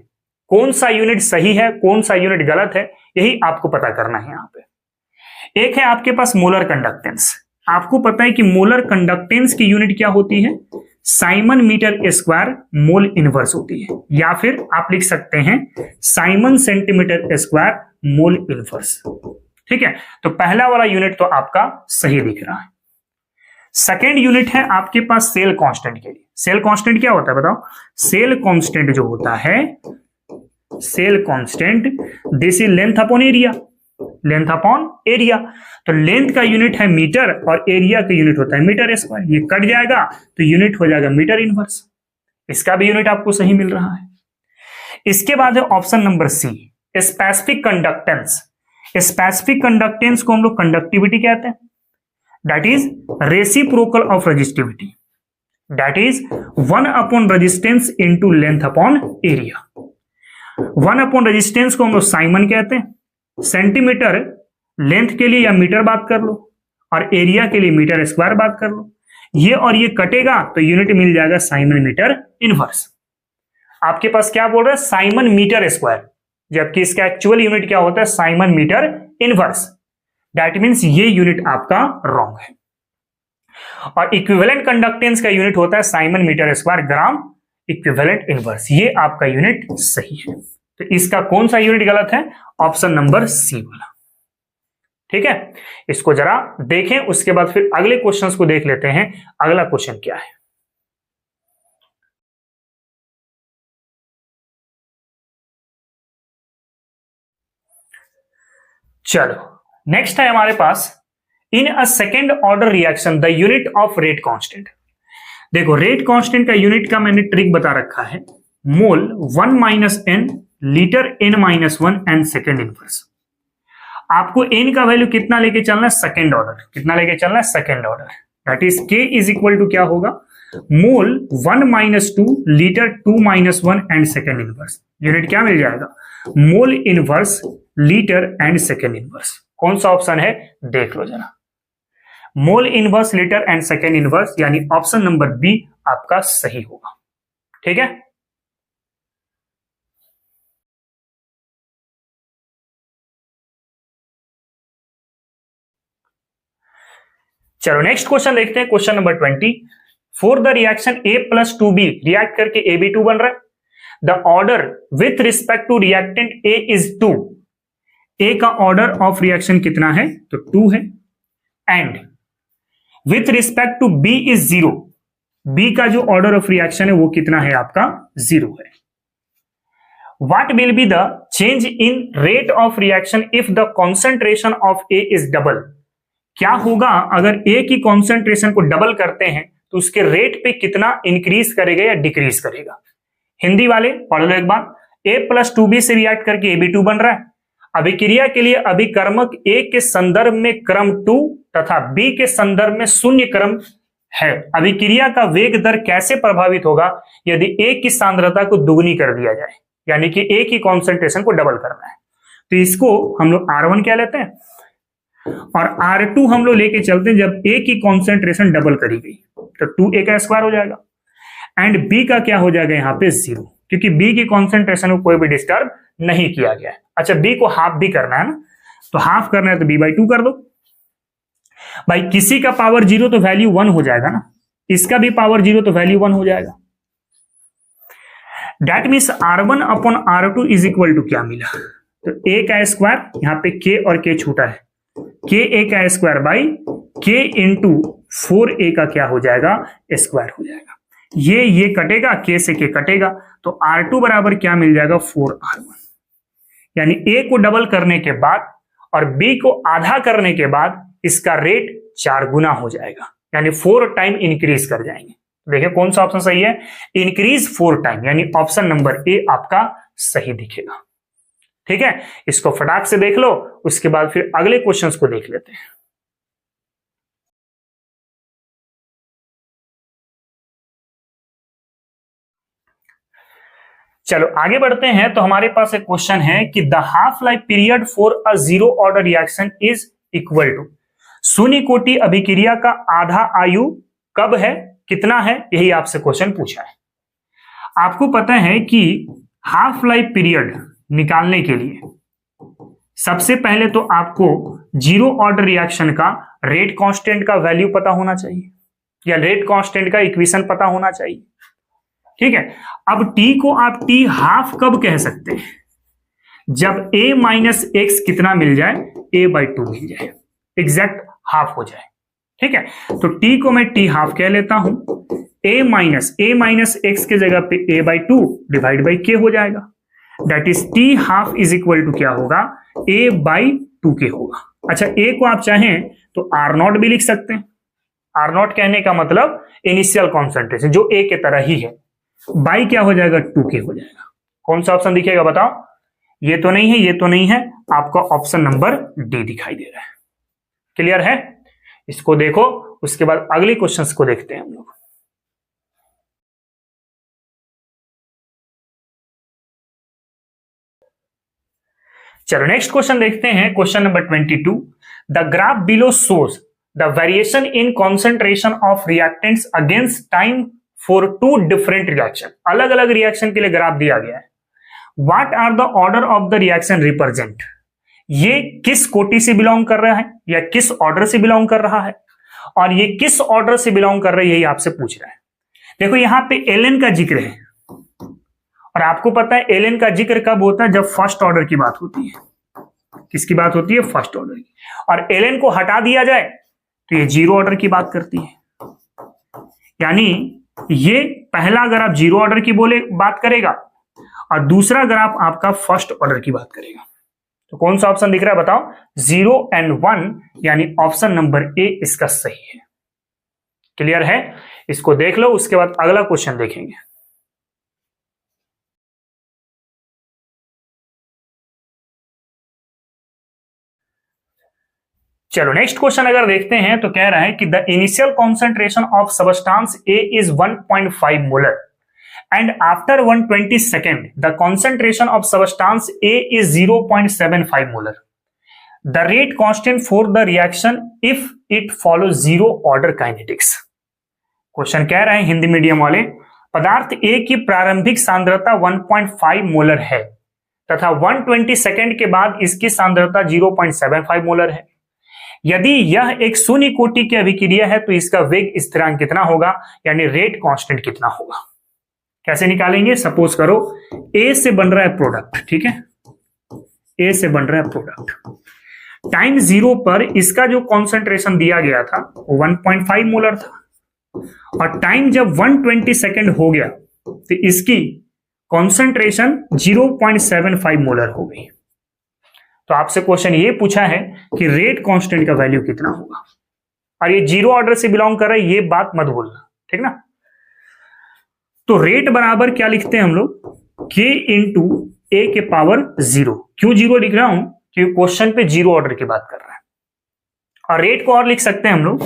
कौन सा यूनिट सही है, कौन सा यूनिट गलत है, यही आपको पता करना है। यहां पे एक है आपके पास मोलर कंडक्टेंस। आपको पता है कि मोलर कंडक्टेंस की यूनिट क्या होती है? Siemens metre square mole inverse होती है, या फिर आप लिख सकते हैं siemens centimetre square mole inverse. ठीक है, तो पहला वाला यूनिट तो आपका सही दिख रहा है। सेकेंड यूनिट है आपके पास सेल कांस्टेंट के लिए। सेल कांस्टेंट क्या होता है बताओ? सेल कांस्टेंट जो होता है, cell constant this is length upon area, length upon area. तो लेंथ का यूनिट है मीटर और एरिया का यूनिट होता है मीटर स्क्वायर। ये कट जाएगा तो यूनिट हो जाएगा मीटर इनवर्स। इसका भी यूनिट आपको सही मिल रहा है। इसके बाद है option number C, specific conductance. Specific conductance को हम लोग कंडक्टिविटी कहते हैं, that is reciprocal of resistivity, that is 1 upon resistance into length upon area. 1 upon resistance को हम लोग साइमन कहते हैं, सेंटीमीटर लेंथ के लिए या मीटर बात कर लो, और एरिया के लिए मीटर स्क्वायर बात कर लो। ये और ये कटेगा तो यूनिट मिल जाएगा साइमन मीटर इनवर्स। आपके पास क्या बोल रहा है? साइमन मीटर स्क्वायर, जबकि इसका एक्चुअल यूनिट क्या होता है? Siemens metre inverse. That means ये यूनिट आपका रॉन्ग है। और इक्विवेलेंट कंडक्टेंस का यूनिट होता है siemens metre square gram equivalent inverse. ये आपका यूनिट सही है। तो इसका कौन सा यूनिट गलत है? ऑप्शन नंबर सी वाला। ठीक है, इसको जरा देखें, उसके बाद फिर अगले क्वेश्चंस को देख लेते हैं। अगला क्वेश्चन क्या है? चलो नेक्स्ट है हमारे पास, in a second order reaction the unit of rate constant. देखो रेट कांस्टेंट का यूनिट का मैंने ट्रिक बता रखा है, mole 1 - n litre n-1 and second inverse. आपको n का वैल्यू कितना लेके चलना है? Second order. कितना लेके चलना है? Second order. That is k is equal to क्या होगा? Mole 1 - 2 litre 2 - 1 and second inverse. Unit क्या मिल जाएगा? Mole inverse litre and second inverse. कौन सा ऑप्शन है? देख लो जरा, mole inverse litre and second inverse, यानी ऑप्शन नंबर बी आपका सही होगा। ठीक है, चलो नेक्स्ट क्वेश्चन देखते हैं, question number 20। For the reaction A+2B react करके AB2 बन रहा है। The order with respect to reactant A is 2। A का ऑर्डर ऑफ रिएक्शन कितना है? तो 2 है। And with respect to B is 0। B का जो ऑर्डर ऑफ रिएक्शन है वो कितना है? आपका 0 है। What will be the change in rate of reaction if the concentration of A is double? क्या होगा अगर A की कॉन्सेंट्रेशन को डबल करते हैं तो उसके रेट पे कितना इंक्रीज करेगा या डिक्रीज करेगा? हिंदी वाले पढ़ लो एक बार। A+2B से रिएक्ट करके AB2 बन रहा है। अभिक्रिया के लिए अभिकर्मक A के संदर्भ में क्रम 2 तथा B के संदर्भ में 0 क्रम है। अभिक्रिया का वेग दर कैसे प्रभावित होगा यदि A की सांद्रता को दुगनी कर दिया जाए, यानी कि A की कॉन्सेंट्रेशन को डबल करना है। तो इसको हम लोग R1 क्या लेते हैं? और R2 हम लोग लेके चलते हैं जब A की कॉन्सेंट्रेशन डबल करी गई तो 2A का स्क्वायर हो जाएगा, एंड B का क्या हो जाएगा यहाँ पे 0, क्योंकि B की कॉन्सेंट्रेशन को कोई भी डिस्टर्ब नहीं किया गया है। अच्छा, B को हाफ भी करना है ना, तो हाफ करना है तो B/2 कर दो भाई। किसी का पावर 0 तो वैल्यू 1 हो जाएगा ना, इसका भी पावर 0 तो वैल्यू 1 हो जाएगा। That means R1 upon R2 is equal to क्या मिला, तो A का स्क्वायर, यहाँ पे K और K छूटा है, KA का square by K into 4A का क्या हो जाएगा, स्क्वायर हो जाएगा। ये कटेगा, K से K कटेगा, तो R2 बराबर क्या मिल जाएगा, 4R1। यानी A को डबल करने के बाद और B को आधा करने के बाद इसका रेट 4 गुना हो जाएगा, यानी 4 टाइम इंक्रीज कर जाएंगे। देखिए कौन सा ऑप्शन सही है, इंक्रीज 4 टाइम, यानी ऑप्शन नंबर ए आपका सही दिखेगा। ठीक है, इसको फटाक से देख लो, उसके बाद फिर अगले क्वेश्चंस को देख लेते हैं। चलो आगे बढ़ते हैं। तो हमारे पास एक क्वेश्चन है कि the half life period for a zero order reaction is equal to, शून्य कोटि अभिक्रिया का आधा आयु कब है, कितना है, यही आपसे क्वेश्चन पूछा है। आपको पता है कि हाफ लाइफ पीरियड निकालने के लिए सबसे पहले तो आपको जीरो ऑर्डर रिएक्शन का रेट कांस्टेंट का वैल्यू पता होना चाहिए, या रेट कांस्टेंट का इक्वेशन पता होना चाहिए। ठीक है, अब टी को आप टी हाफ कब कह सकते हैं, जब a माइनस एक्स कितना मिल जाए, a/2 मिल जाए, एग्जैक्ट हाफ हो जाए। ठीक है, तो t को मैं t हाफ कह लेता हूं, a माइनस एक्स के जगह पे a/2 डिवाइड बाई k हो जाएगा। That is t half is equal to क्या होगा, a/2k होगा। अच्छा, a को आप चाहें तो r0 भी लिख सकते हैं। r0 कहने का मतलब इनिशियल कॉन्सेंट्रेशन जो a के तरह ही है, बाई क्या हो जाएगा, 2k हो जाएगा। कौन सा ऑप्शन दिखेगा बताओ, ये तो नहीं है, ये तो नहीं है, आपका ऑप्शन नंबर डी दिखाई दे रहा है। क्लियर है, इसको देखो, उसके बाद अगले क्वेश्चंस को देखते हैं हम लोग। चलो नेक्स्ट क्वेश्चन देखते हैं, question number 22। The graph below shows the variation in concentration of reactants against time for 2 different reaction. अलग अलग रिएक्शन के लिए ग्राफ दिया गया है। What are the order of the reaction represent, ये किस कोटि से बिलोंग कर रहा है या किस ऑर्डर से बिलोंग कर रहा है, और ये किस ऑर्डर से बिलोंग कर रहा है, यही आपसे पूछ रहा है। देखो यहाँ पे एलएन का जिक्र है, और आपको पता है एलएन का जिक्र कब होता है, जब फर्स्ट ऑर्डर की बात होती है। किसकी बात होती है, फर्स्ट ऑर्डर की। और एलएन को हटा दिया जाए तो ये जीरो ऑर्डर की बात करती है। यानी ये पहला अगर आप जीरो ऑर्डर की बात करेगा, और दूसरा ग्राफ आपका फर्स्ट ऑर्डर की बात करेगा। तो कौन सा ऑप्शन दिख रहा है बताओ, 0 और 1, यानी ऑप्शन नंबर ए इसका सही है। क्लियर है, इसको देख लो, उसके बाद अगला क्वेश्चन देखेंगे। चलो नेक्स्ट क्वेश्चन अगर देखते हैं तो कह रहा है कि the initial concentration of substance A is 1.5 molar and after 1/22 the concentration of substance A is 0.75 molar. The rate constant for the reaction if it follows zero order kinetics. Question कह रहे हैं हिंदी मीडियम वाले, पदार्थ A की प्रारंभिक सांद्रता 1.5 molar है तथा 1/22 के बाद इसकी सांद्रता 0.75 मोलर है। यदि यह एक शून्य कोटि की अभिक्रिया है तो इसका वेग स्थिरांक कितना होगा, यानी रेट कांस्टेंट कितना होगा। कैसे निकालेंगे, सपोज करो ए से बन रहा है प्रोडक्ट, ठीक है, ए से बन रहा है प्रोडक्ट, टाइम 0 पर इसका जो कॉन्सेंट्रेशन दिया गया था वो 1.5 मोलर था, और टाइम जब 1/22 हो गया तो इसकी कॉन्सेंट्रेशन 0.75 मोलर हो गई। तो आपसे क्वेश्चन ये पूछा है कि रेट कांस्टेंट का वैल्यू कितना होगा, और ये जीरो ऑर्डर से बिलोंग कर रहा है, ये बात मत भूलना, ठीक ना। तो रेट बराबर क्या लिखते हैं हम लोग, k इंटू ए के पावर 0। क्यों 0 लिख रहा हूं, क्योंकि क्वेश्चन पे जीरो ऑर्डर की बात कर रहा है। और रेट को और लिख सकते हैं हम लोग,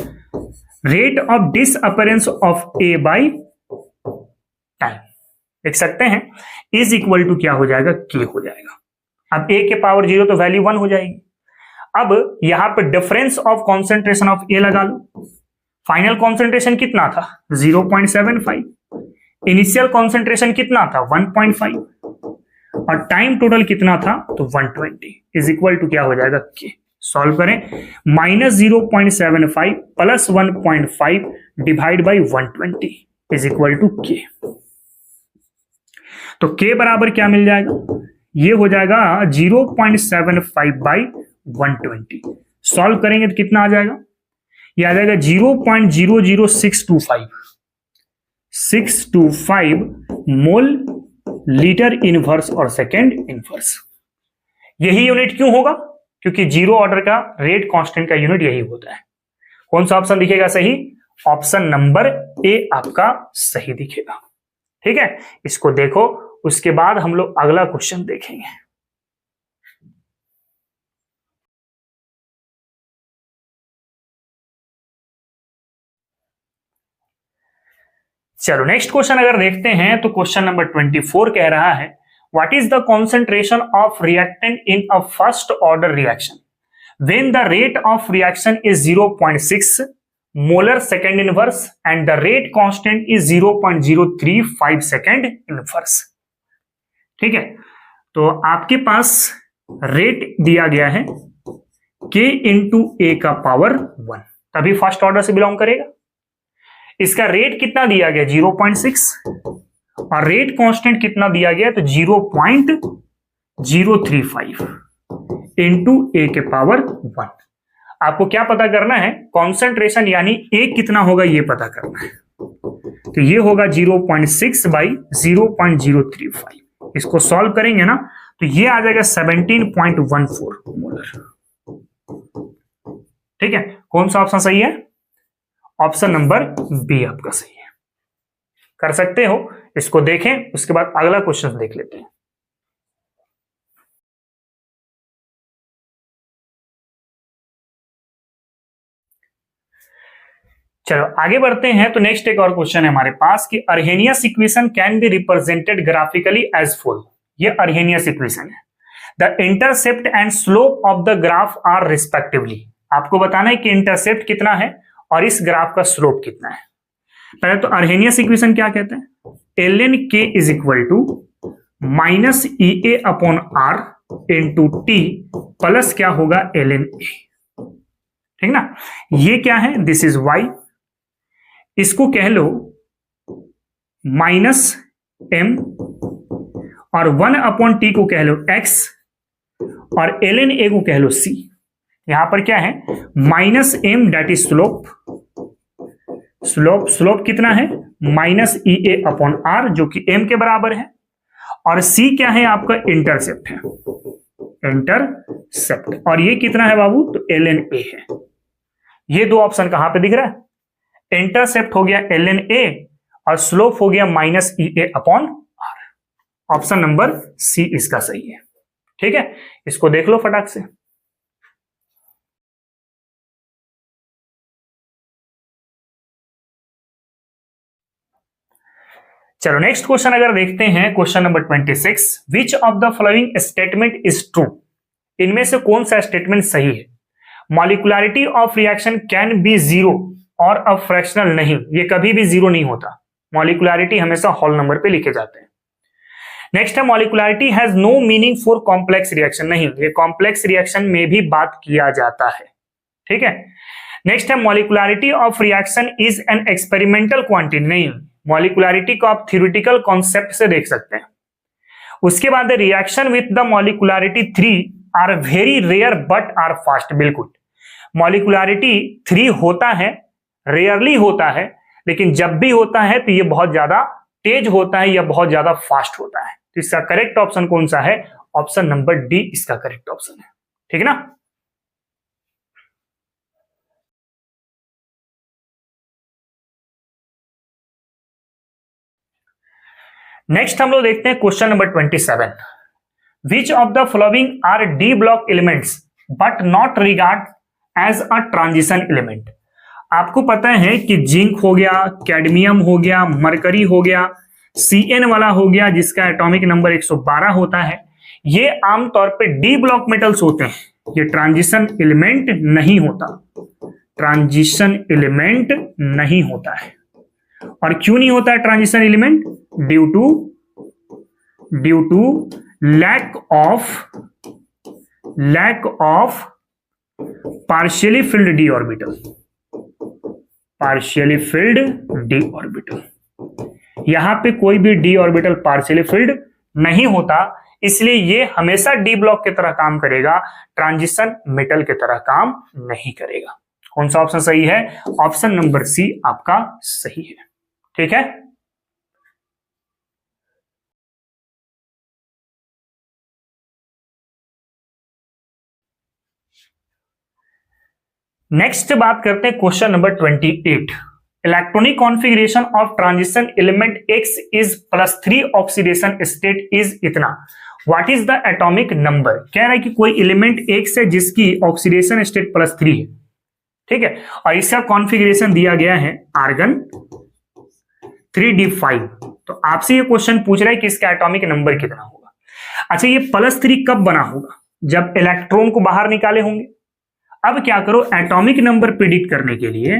rate of disappearance of A by time लिख सकते हैं, इज इक्वल टू क्या हो जाएगा, k हो जाएगा। अब a के पावर 0 तो वैल्यू 1 हो जाएगी। अब यहां पर डिफरेंस ऑफ कॉन्सेंट्रेशन ऑफ ए लगा लो। फाइनल कॉन्सेंट्रेशन कितना था 0.75, इनिशियल कॉन्सेंट्रेशन कितना था 1.5 और टाइम टोटल कितना था तो 120 इज इक्वल टू क्या हो जाएगा के। सॉल्व करें, -0.75 plus 1.5 divide by 120 is equal to k. तो के बराबर क्या मिल जाएगा, ये हो जाएगा 0.75 बाई 120। सॉल्व करेंगे तो कितना आ जाएगा, ये आ जाएगा 0.00625 मोल लीटर इनवर्स और सेकेंड इनवर्स। यही यूनिट क्यों होगा, क्योंकि जीरो ऑर्डर का रेट कांस्टेंट का यूनिट यही होता है। कौन सा ऑप्शन दिखेगा सही, ऑप्शन नंबर ए आपका सही दिखेगा। ठीक है, इसको देखो, उसके बाद हम लोग अगला क्वेश्चन देखेंगे। चलो नेक्स्ट क्वेश्चन अगर देखते हैं तो क्वेश्चन नंबर 24 कह रहा है what is the concentration of reactant in a first order reaction when the rate of reaction is 0.6 molar second inverse and the rate constant is 0.035 second inverse. ठीक है, तो आपके पास रेट दिया गया है k इंटू ए का पावर 1, तभी first order से बिलोंग करेगा। इसका रेट कितना दिया गया 0.6 और रेट कांस्टेंट कितना दिया गया तो 0.035 इंटू ए के पावर 1। आपको क्या पता करना है, कॉन्सेंट्रेशन यानी ए कितना होगा ये पता करना है। तो ये होगा 0.6 बाई 0.035। इसको सॉल्व करेंगे ना तो ये आ जाएगा 17.14 मोलर। ठीक है, कौन सा ऑप्शन सही है, ऑप्शन नंबर बी आपका सही है। कर सकते हो, इसको देखें, उसके बाद अगला क्वेश्चन देख लेते हैं। चलो आगे बढ़ते हैं। तो नेक्स्ट एक और क्वेश्चन है हमारे पास कि Arrhenius equation can be represented graphically as follow. ये अर्हेनियस इक्वेशन है। The intercept and slope of the graph are respectively. आपको बताना है कि इंटरसेप्ट कितना है और इस ग्राफ का स्लोप कितना है। पहले तो अर्हेनियस इक्वेशन क्या कहते हैं, ln k is equal to minus EA upon R into t plus क्या होगा ln A। ठीक ना, ये क्या है, दिस इज y, इसको कह लो माइनस m और 1 अपॉन टी को कह लो x और ln A को कह लो c। यहां पर क्या है minus m that is slope, slope कितना है माइनस EA अपॉन R जो कि m के बराबर है, और c क्या है आपका इंटरसेप्ट है, इंटरसेप्ट, और ये कितना है बाबू तो ln A है। ये दो ऑप्शन कहां पे दिख रहा है, इंटरसेप्ट हो गया ln A और स्लोप हो गया minus EA upon R। Option number C इसका सही है। ठीक है, इसको देख लो फटाक से। चलो नेक्स्ट क्वेश्चन अगर देखते हैं, question number 26, which of the following statement is true. इनमें से कौन सा स्टेटमेंट सही है। Molecularity of reaction can be zero और अ फ्रैक्शनल नहीं, ये कभी भी जीरो नहीं होता, मॉलिक्युलरिटी हमेशा होल नंबर पे लिखे जाते हैं। नेक्स्ट है molecularity has no meaning for complex reaction, नहीं, ये कॉम्प्लेक्स रिएक्शन में भी बात किया जाता है। ठीक है, नेक्स्ट है molecularity of reaction is an experimental quantity, नहीं, मॉलिक्युलरिटी को आप थ्योरेटिकल कॉन्सेप्ट से देख सकते हैं। उसके बाद reaction with the molecularity 3 are very rare but are fast, बिल्कुल मॉलिक्युलरिटी 3 होता है, रेयरली होता है, लेकिन जब भी होता है तो ये बहुत ज्यादा तेज होता है या बहुत ज्यादा फास्ट होता है। तो इसका करेक्ट ऑप्शन कौन सा है, ऑप्शन नंबर डी इसका करेक्ट ऑप्शन है। ठीक है ना। नेक्स्ट हम लोग देखते हैं question number 27, which of the following are d block elements but not regard as a transition element. आपको पता है कि जिंक हो गया, कैडमियम हो गया, मरकरी हो गया, Cn वाला हो गया जिसका एटॉमिक नंबर 112 होता है, ये आमतौर पे डी ब्लॉक मेटल्स होते हैं, ये ट्रांजिशन एलिमेंट नहीं होता, ट्रांजिशन एलिमेंट नहीं होता है। और क्यों नहीं होता है transition element? Due to lack of partially filled d orbital, partially filled d orbital. यहां पे कोई भी डी ऑर्बिटल पार्शियली फिल्ड नहीं होता, इसलिए ये हमेशा डी ब्लॉक की तरह काम करेगा, ट्रांजिशन मेटल की तरह काम नहीं करेगा। कौन सा ऑप्शन सही है? ऑप्शन नंबर सी आपका सही है। ठीक है, नेक्स्ट बात करते हैं question number 28। Electronic configuration of transition element X is +3 oxidation state is इतना। What is the atomic number? कह रहा है कि कोई एलिमेंट X है जिसकी ऑक्सीडेशन स्टेट +3 है, ठीक है, और इसका कॉन्फ़िगरेशन दिया गया है आर्गन 3d5। तो आपसे ये क्वेश्चन पूछ रहा है कि इसका एटॉमिक नंबर कितना होगा। अच्छा, ये +3 कब बना होगा? जब इलेक्ट्रॉन को बाहर निकाले होंगे। अब क्या करो, एटॉमिक नंबर प्रिडिक्ट करने के लिए,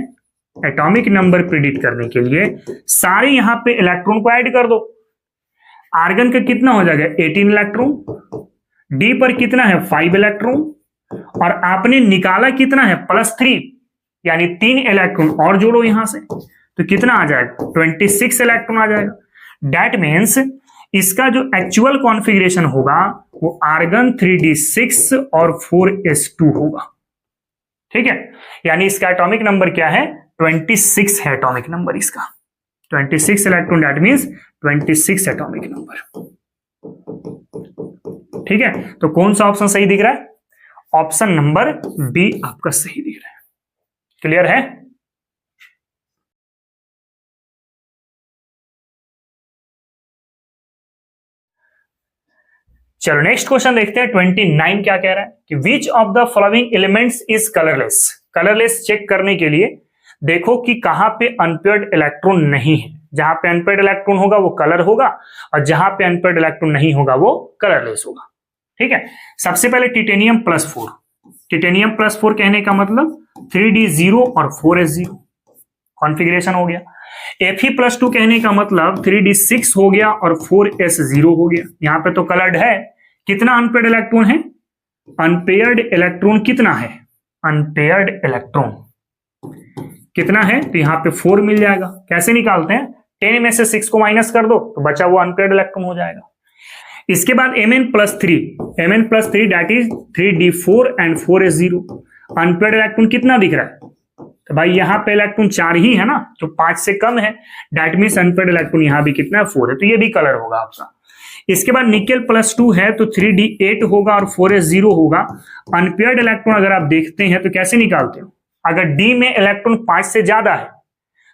एटॉमिक नंबर प्रिडिक्ट करने के लिए सारे यहां पे इलेक्ट्रॉन को ऐड कर दो। आर्गन का कितना हो जाएगा? 18 इलेक्ट्रॉन, डी पर कितना है? 5 इलेक्ट्रॉन, और आपने निकाला कितना है? +3, यानी 3 इलेक्ट्रॉन और जोड़ो यहां से, तो कितना आ जाएगा? 26 इलेक्ट्रॉन आ जाएगा। दैट मीन्स इसका जो एक्चुअल कॉन्फ़िगरेशन होगा वो आर्गन 3d6 और 4s2 होगा। ठीक है, यानी इसका एटॉमिक नंबर क्या है? 26 है एटॉमिक नंबर इसका, 26 electron, that means 26 atomic number. ठीक है, तो कौन सा ऑप्शन सही दिख रहा है? ऑप्शन नंबर बी आपका सही दिख रहा है। क्लियर है? चलो नेक्स्ट क्वेश्चन देखते हैं। 29 क्या कह रहा है कि which of the following elements is colourless. Colourless check करने के लिए देखो कि कहां पे अनपेयर्ड इलेक्ट्रॉन नहीं है। जहां पे अनपेयर्ड इलेक्ट्रॉन होगा वो कलर होगा, और जहां पे अनपेयर्ड इलेक्ट्रॉन नहीं होगा वो कलरलेस होगा। ठीक है, सबसे पहले टिटेनियम +4। टिटेनियम +4 कहने का मतलब 3d0 और 4s0 कॉन्फ़िगरेशन हो गया। Fe+2 कहने का मतलब 3d6 हो गया और 4s0 हो गया। यहां पे तो कलर्ड है। कितना अनपेयर्ड इलेक्ट्रॉन है? अनपेयर्ड इलेक्ट्रॉन कितना है? अनपेयर्ड इलेक्ट्रॉन कितना है? तो यहां पे 4 मिल जाएगा। कैसे निकालते हैं? 10 में से 6 को माइनस कर दो तो बचा वो अनपेयर्ड इलेक्ट्रॉन हो जाएगा। इसके बाद Mn+3, Mn+3 that is 3d4 and 4s0। Unpaired electron कितना दिख रहा है? तो भाई यहां पे इलेक्ट्रॉन 4 ही है ना, जो 5 से कम है, दैट मीन्स अनपेयर्ड इलेक्ट्रॉन यहां भी कितना है? 4 है, तो ये भी कलर होगा आपका। इसके बाद निकेल +2 है तो 3d8 होगा और 4s0 होगा। अनपेयर्ड इलेक्ट्रॉन अगर आप देखते हैं तो कैसे निकालते हो? अगर डी में इलेक्ट्रॉन 5 से ज्यादा है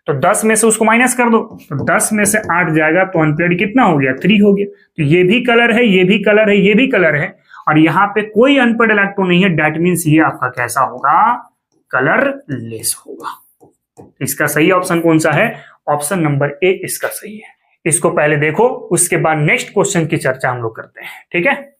तो 10 में से उसको माइनस कर दो, तो 10 में से 8 जाएगा, तो अनपेयर्ड कितना हो गया? 3 हो गया। तो ये भी कलर है, ये भी कलर है, ये भी कलर है, और यहाँ पे कोई अनपेयर्ड इलेक्ट्रॉन नहीं है। दैट मीन्स ये आपका कैसा होगा? कलरलेस होगा। इसका सही ऑप्शन कौन सा है? ऑप्शन नंबर ए इसका सही है। इसको पहले देखो, उसके बाद नेक्स्ट क्वेश्चन की चर्चा हम लोग करते हैं। ठीक है,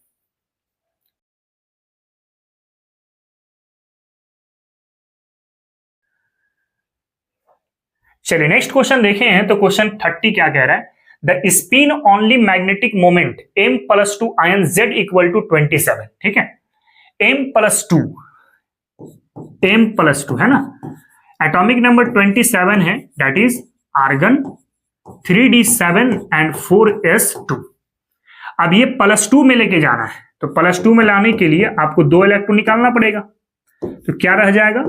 चलिए नेक्स्ट क्वेश्चन देखे हैं। तो क्वेश्चन 30 क्या कह रहा है? The spin only magnetic moment M+2 ion Z = 27। ठीक है, M+2 है ना, एटॉमिक नंबर 27 है, that is argon 3d7 and 4s2। अब ये +2 में लेके जाना है, तो +2 में लाने के लिए आपको 2 इलेक्ट्रॉन निकालना पड़ेगा। तो क्या रह जाएगा?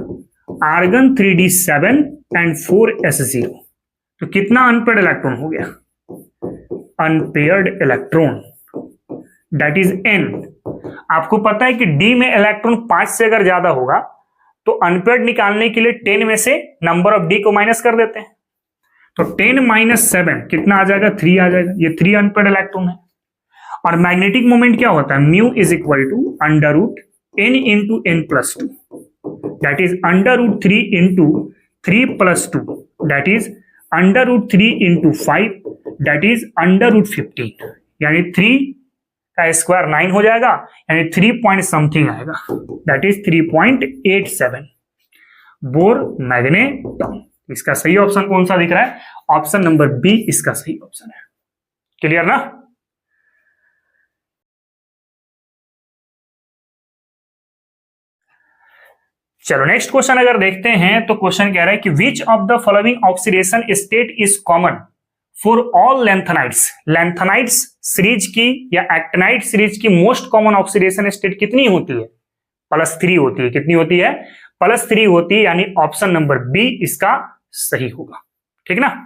Argon 3d7 and 4s0। तो कितना अनपेयर्ड इलेक्ट्रॉन हो गया? Unpaired electron that is n। आपको पता है कि d में इलेक्ट्रॉन 5 से अगर ज्यादा होगा तो अनपेयर्ड निकालने के लिए 10 में से नंबर ऑफ d को माइनस कर देते हैं। तो 10 - 7 कितना आ जाएगा? 3 आ जाएगा। ये 3 अनपेयर्ड इलेक्ट्रॉन है। और मैग्नेटिक मोमेंट क्या होता है? μ = √n × n+2, that is √3 × 3+2, that is √3 × 5, that is √15, यानी 3 का स्क्वायर 9 हो जाएगा, यानी 3 पॉइंट समथिंग आएगा, दैट इज 3.87 बोर मैग्नेटॉन। इसका सही ऑप्शन कौन सा दिख रहा है? ऑप्शन नंबर बी इसका सही ऑप्शन है। क्लियर ना? चलो नेक्स्ट क्वेश्चन अगर देखते हैं तो क्वेश्चन कह रहा है कि which of the following oxidation state is common for all lanthanides. Lanthanides series की या एक्टिनाइड सीरीज की मोस्ट कॉमन ऑक्सीडेशन स्टेट कितनी होती है? +3 होती है। कितनी होती है? +3 होती है, यानी ऑप्शन नंबर बी इसका सही होगा। ठीक ना?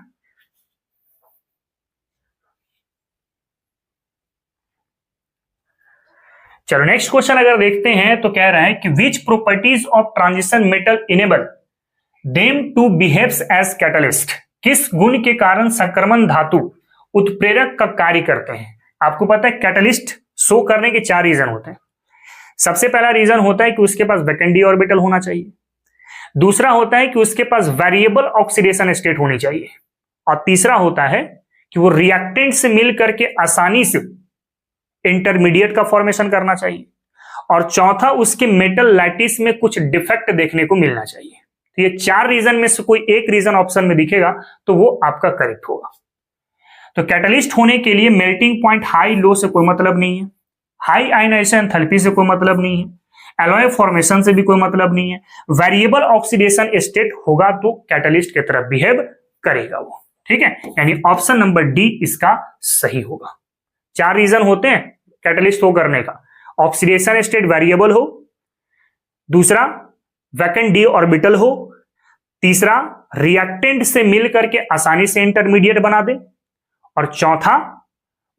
चलो नेक्स्ट क्वेश्चन अगर देखते हैं तो कह रहा है कि which properties of transition metal enable them to behaves as catalyst. किस गुण के कारण संक्रमण धातु उत्प्रेरक का कार्य करते हैं? आपको पता है कैटलिस्ट शो करने के 4 रीजन होते हैं। सबसे पहला रीजन होता है कि उसके पास वैकेंट डी ऑर्बिटल होना चाहिए। दूसरा होता है कि उसके पास वेरिएबल ऑक्सीडेशन स्टेट होनी चाहिए। और तीसरा होता है कि वो रिएक्टेंट से मिल करके आसानी से इंटरमीडिएट का फॉर्मेशन करना चाहिए। और चौथा, उसके मेटल लैटिस में कुछ डिफेक्ट देखने को मिलना चाहिए। तो ये 4 रीजन में से कोई एक रीजन ऑप्शन में दिखेगा तो वो आपका करेक्ट होगा। तो कैटलिस्ट होने के लिए मेल्टिंग पॉइंट हाई लो से कोई मतलब नहीं है, हाई आयनाइजेशन एंथैल्पी से कोई मतलब नहीं है, एलॉय फॉर्मेशन से भी कोई मतलब नहीं है। वेरिएबल ऑक्सीडेशन स्टेट होगा तो कैटलिस्ट की तरह बिहेव करेगा वो। ठीक है, यानी ऑप्शन नंबर डी इसका सही होगा। 4 रीजन होते हैं कैटलिस्ट हो करने का। ऑक्सीडेशन स्टेट वेरिएबल हो, दूसरा वैकेंट डी ऑर्बिटल हो, तीसरा रिएक्टेंट से मिल करके आसानी से इंटरमीडिएट बना दे, और चौथा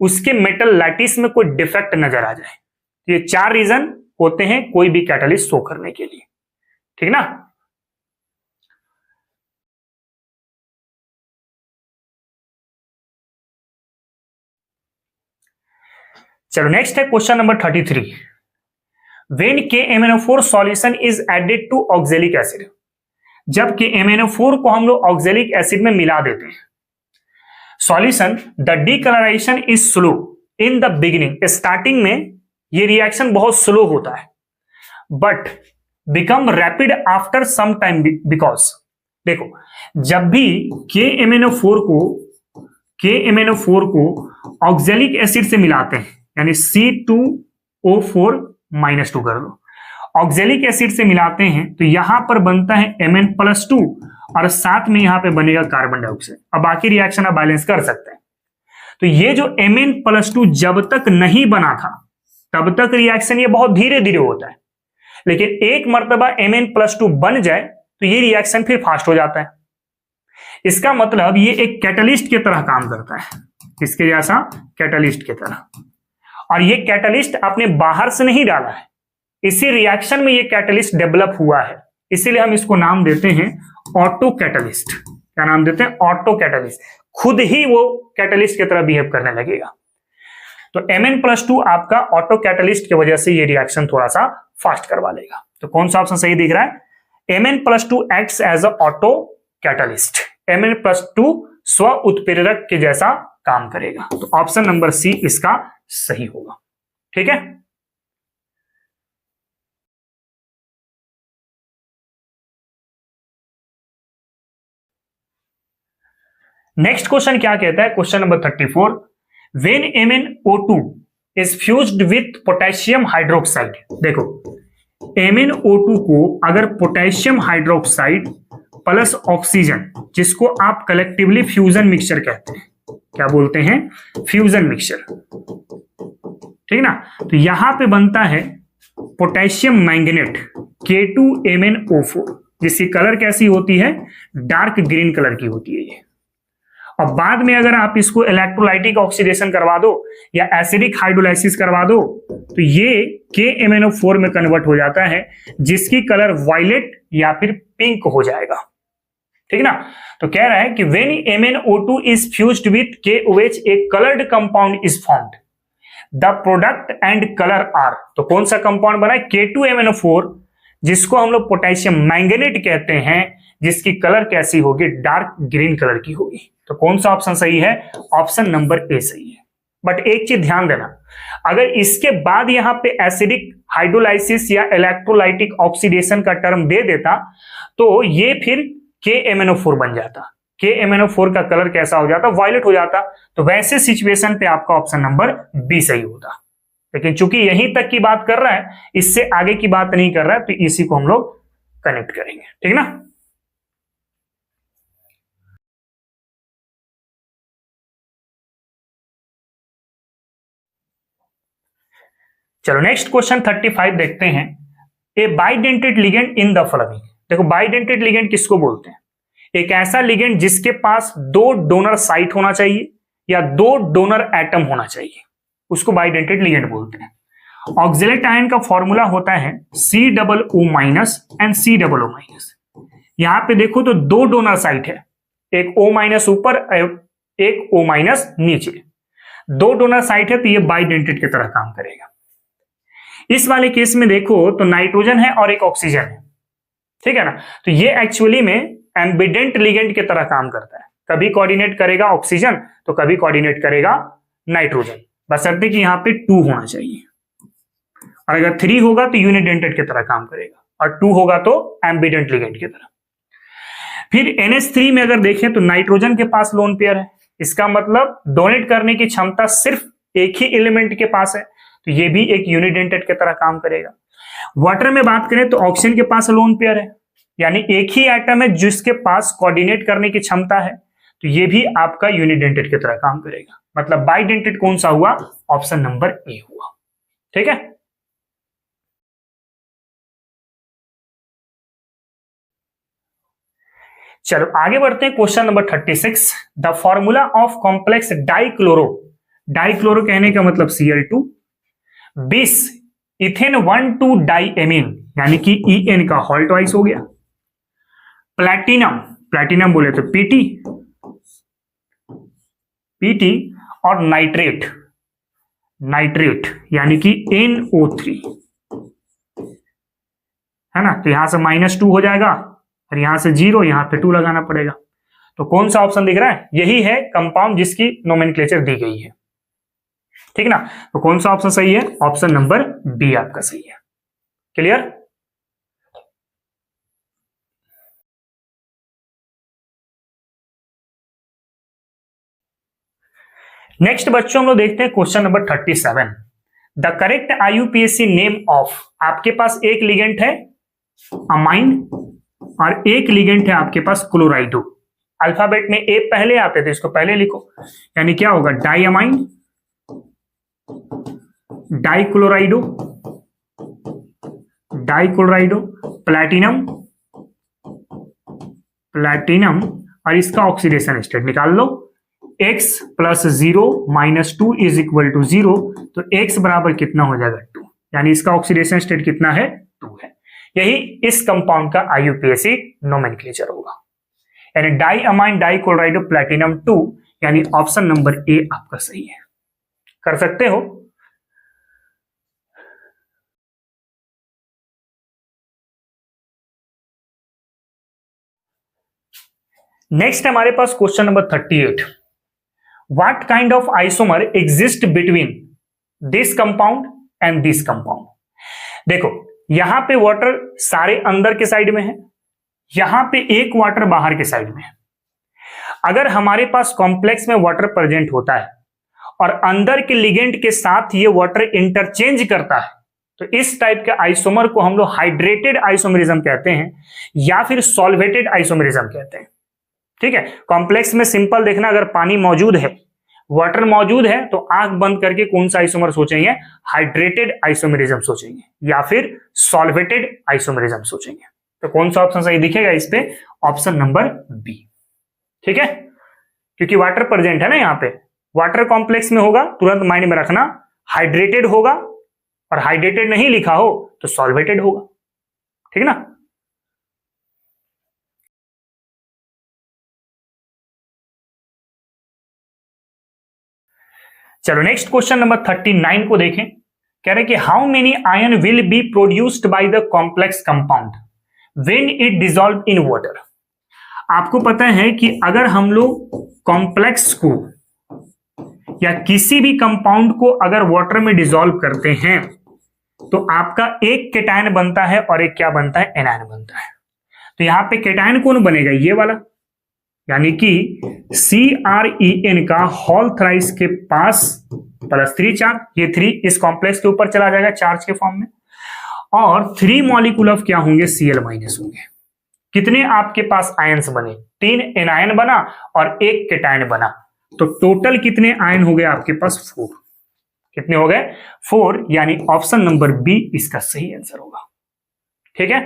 उसके मेटल लैटिस में कोई डिफेक्ट नजर आ जाए। ये 4 रीजन होते हैं कोई भी कैटलिस्ट शो करने के लिए। ठीक ना? चलो नेक्स्ट है question number 33। When KMnO4 solution is added to oxalic acid, जब KMnO4 को हम लोग ऑक्जेलिक एसिड में मिला देते हैं, solution the decolourization is slow in the beginning. Starting में ये रिएक्शन बहुत स्लो होता है, but become rapid after some time, because देखो जब भी KMnO4 को ऑक्जेलिक एसिड से मिलाते हैं, यानी C2O4 -2 कर दो, ऑक्जेलिक एसिड से मिलाते हैं तो यहां पर बनता है Mn+2 और साथ में यहां पे बनेगा कार्बन डाइऑक्साइड। अब बाकी रिएक्शन आप बैलेंस कर सकते हैं। तो ये जो Mn+2 जब तक नहीं बना था तब तक रिएक्शन ये बहुत धीरे धीरे होता है, लेकिन एक मर्तबा Mn+2 बन जाए तो ये रिएक्शन फिर फास्ट हो जाता है। इसका मतलब ये एक कैटलिस्ट की तरह काम करता है, इसके जैसा कैटलिस्ट की तरह। और ये कैटलिस्ट आपने बाहर से नहीं डाला है, इसी रिएक्शन में ये कैटलिस्ट डेवलप हुआ है, इसीलिए हम इसको नाम देते हैं ऑटो कैटलिस्ट। क्या नाम देते हैं? Auto catalyst. खुद ही वो कैटलिस्ट की तरह बिहेव करने लगेगा। तो Mn+2 आपका ऑटो कैटलिस्ट की वजह से ये रिएक्शन थोड़ा सा फास्ट करवा लेगा। तो कौन सा ऑप्शन सही दिख रहा है? Mn+2 acts as a auto catalyst. Mn+2 स्व उत्प्रेरक के जैसा काम करेगा। तो ऑप्शन नंबर सी इसका सही होगा। ठीक है, नेक्स्ट क्वेश्चन क्या कहता है? Question number 34। When MnO2 is fused with potassium hydroxide. देखो MnO2 को अगर पोटेशियम हाइड्रोक्साइड प्लस ऑक्सीजन, जिसको आप कलेक्टिवली फ्यूजन मिक्सचर कहते हैं, क्या बोलते हैं? Fusion mixture. ठीक ना? तो यहां पे बनता है पोटेशियम मैंगनेट K2MnO4, जिसकी कलर कैसी होती है? डार्क ग्रीन कलर की होती है ये। और बाद में अगर आप इसको इलेक्ट्रोलाइटिक ऑक्सीडेशन करवा दो या एसिडिक हाइड्रोलाइसिस करवा दो तो ये KMnO4 में कन्वर्ट हो जाता है, जिसकी कलर वायलेट या फिर पिंक हो जाएगा। ठीक ना? तो कह रहा है कि when MnO2 is fused with KOH a coloured compound is formed, the product and colour are. तो कौन सा कंपाउंड बना है? K2MnO4, जिसको हम लोग पोटेशियम मैंगनेट कहते हैं, जिसकी कलर कैसी होगी? डार्क ग्रीन कलर की होगी। तो कौन सा ऑप्शन सही है? ऑप्शन नंबर ए सही है। बट एक चीज ध्यान देना, अगर इसके बाद यहां पे एसिडिक हाइड्रोलाइसिस या इलेक्ट्रोलाइटिक ऑक्सीडेशन का टर्म दे देता तो ये फिर KMnO4 बन जाता। KMnO4 का कलर कैसा हो जाता? वायलेट हो जाता। तो वैसे सिचुएशन पे आपका ऑप्शन नंबर बी सही होता। लेकिन चूंकि यहीं तक की बात कर रहा है, इससे आगे की बात नहीं कर रहा है, तो इसी को हम लोग कनेक्ट करेंगे, ठीक ना। चलो नेक्स्ट क्वेश्चन 35 देखते हैं। A bidentate ligand in the following. देखो बाइडेंटेड लिगेंड किसको बोलते हैं? एक ऐसा लिगेंड जिसके पास दो डोनर साइट होना चाहिए या दो डोनर एटम होना चाहिए, उसको बाइडेंटेड लिगेंड बोलते हैं। ऑक्जेलेट आयन का फॉर्मूला होता है COO- एंड COO-। यहां पे देखो तो दो डोनर साइट है, एक O- ऊपर, एक O- नीचे, दो डोनर साइट है, तो ये बाइडेंटेड की तरह काम करेगा। इस वाले केस में देखो तो नाइट्रोजन है और एक ऑक्सीजन है, ठीक है ना। तो ये एक्चुअली में एम्बिडेंट लिगेंड की तरह काम करता है, कभी कोऑर्डिनेट करेगा ऑक्सीजन तो कभी कोऑर्डिनेट करेगा नाइट्रोजन, बशर्ते कि यहां पे 2 होना चाहिए। और अगर 3 होगा तो यूनिडेंटेड की तरह काम करेगा, और 2 होगा तो एम्बिडेंट लिगेंड की तरह। फिर NH3 में अगर देखें तो नाइट्रोजन के पास लोन पेयर है, इसका मतलब डोनेट करने की क्षमता सिर्फ एक ही एलिमेंट के पास है, तो ये भी एक यूनिडेंटेड की तरह काम करेगा। वाटर में बात करें तो ऑक्सीजन के पास लोन पेयर है, यानी एक ही एटम है जिसके पास कोऑर्डिनेट करने की क्षमता है, तो ये भी आपका यूनिडेंटेड की तरह काम करेगा। मतलब बाइडेंटेड कौन सा हुआ? ऑप्शन नंबर ए हुआ, ठीक है। चलो आगे बढ़ते हैं, question number 36। The formula of complex dichloro, dichloro कहने का मतलब Cl2, 20 इथेन 1,2 डाइएमीन, यानी कि EN का होल ट्वाइस हो गया। प्लैटिनम, प्लैटिनम बोले तो PT और नाइट्रेट, नाइट्रेट यानी कि NO3, है ना। तो यहां से -2 हो जाएगा और यहां से 0, यहां पे 2 लगाना पड़ेगा। तो कौन सा ऑप्शन दिख रहा है? यही है कंपाउंड जिसकी नोमेनक्लेचर दी गई है, ठीक ना। तो कौन सा ऑप्शन सही है? ऑप्शन नंबर बी आपका सही है। क्लियर? नेक्स्ट बच्चों हम लोग देखते हैं question number 37। The correct IUPAC name of, आपके पास एक लिगेंड है अमाइन और एक लिगेंड है आपके पास क्लोराइडो। अल्फाबेट में ए पहले आते थे, इसको पहले लिखो, यानी क्या होगा? डाइअमाइन, डाइक्लोराइडो, डाइक्लोराइडो, प्लैटिनम, प्लैटिनम, और इसका ऑक्सीडेशन स्टेट निकाल लो। x + 0 - 2 = 0, तो x बराबर कितना हो जाएगा? 2, यानी इसका ऑक्सीडेशन स्टेट कितना है? 2 है। यही इस कंपाउंड का IUPAC नोमेनक्लेचर होगा, यानी डाइअमाइन डाइक्लोराइडो प्लैटिनम 2, यानी ऑप्शन नंबर ए आपका सही है। कर सकते हो। नेक्स्ट हमारे पास question number 38। What kind of isomer exist between this compound and this compound. देखो यहां पे वाटर सारे अंदर के साइड में है, यहां पे एक वाटर बाहर के साइड में है। अगर हमारे पास कॉम्प्लेक्स में वाटर प्रेजेंट होता है और अंदर के लिगेंड के साथ ये वाटर इंटरचेंज करता है, तो इस टाइप के आइसोमर को हम लोग हाइड्रेटेड आइसोमरिज्म कहते हैं या फिर सॉल्वेटेड आइसोमरिज्म कहते हैं, ठीक है। कॉम्प्लेक्स में सिंपल देखना, अगर पानी मौजूद है, वाटर मौजूद है, तो आंख बंद करके कौन सा आइसोमर सोचेंगे? हाइड्रेटेड आइसोमरिज्म सोचेंगे या फिर सॉल्वेटेड आइसोमरिज्म सोचेंगे। तो कौन सा ऑप्शन सही दिखेगा इस पे? ऑप्शन नंबर बी, ठीक है, क्योंकि वाटर प्रेजेंट है ना यहां पे। वाटर कॉम्प्लेक्स में होगा, तुरंत माइंड में रखना, हाइड्रेटेड होगा, और हाइड्रेटेड नहीं लिखा हो तो सॉल्वेटेड होगा, ठीक ना। चलो नेक्स्ट क्वेश्चन नंबर 39 को देखें। कह रहे कि how many ion will be produced by the complex compound when it dissolve in water. आपको पता है कि अगर हम लोग कॉम्प्लेक्स को या किसी भी कंपाउंड को अगर वाटर में डिसॉल्व करते हैं तो आपका एक केटायन बनता है और एक क्या बनता है, एनायन बनता है। तो यहां पे केटायन कौन बनेगा, ये वाला, यानी कि CrEn का होल थ्राइस के पास +3 चार्ज, ये 3 इस कॉम्प्लेक्स के ऊपर चला जाएगा चार्ज के फॉर्म में, और 3 मॉलिक्यूल ऑफ क्या होंगे, Cl- होंगे। कितने आपके पास आयंस बने, 3 एनायन बना और 1 केटायन बना, तो टोटल कितने आयन हो गए आपके पास, 4। कितने हो गए, 4, यानी ऑप्शन नंबर बी इसका सही आंसर होगा। ठीक है,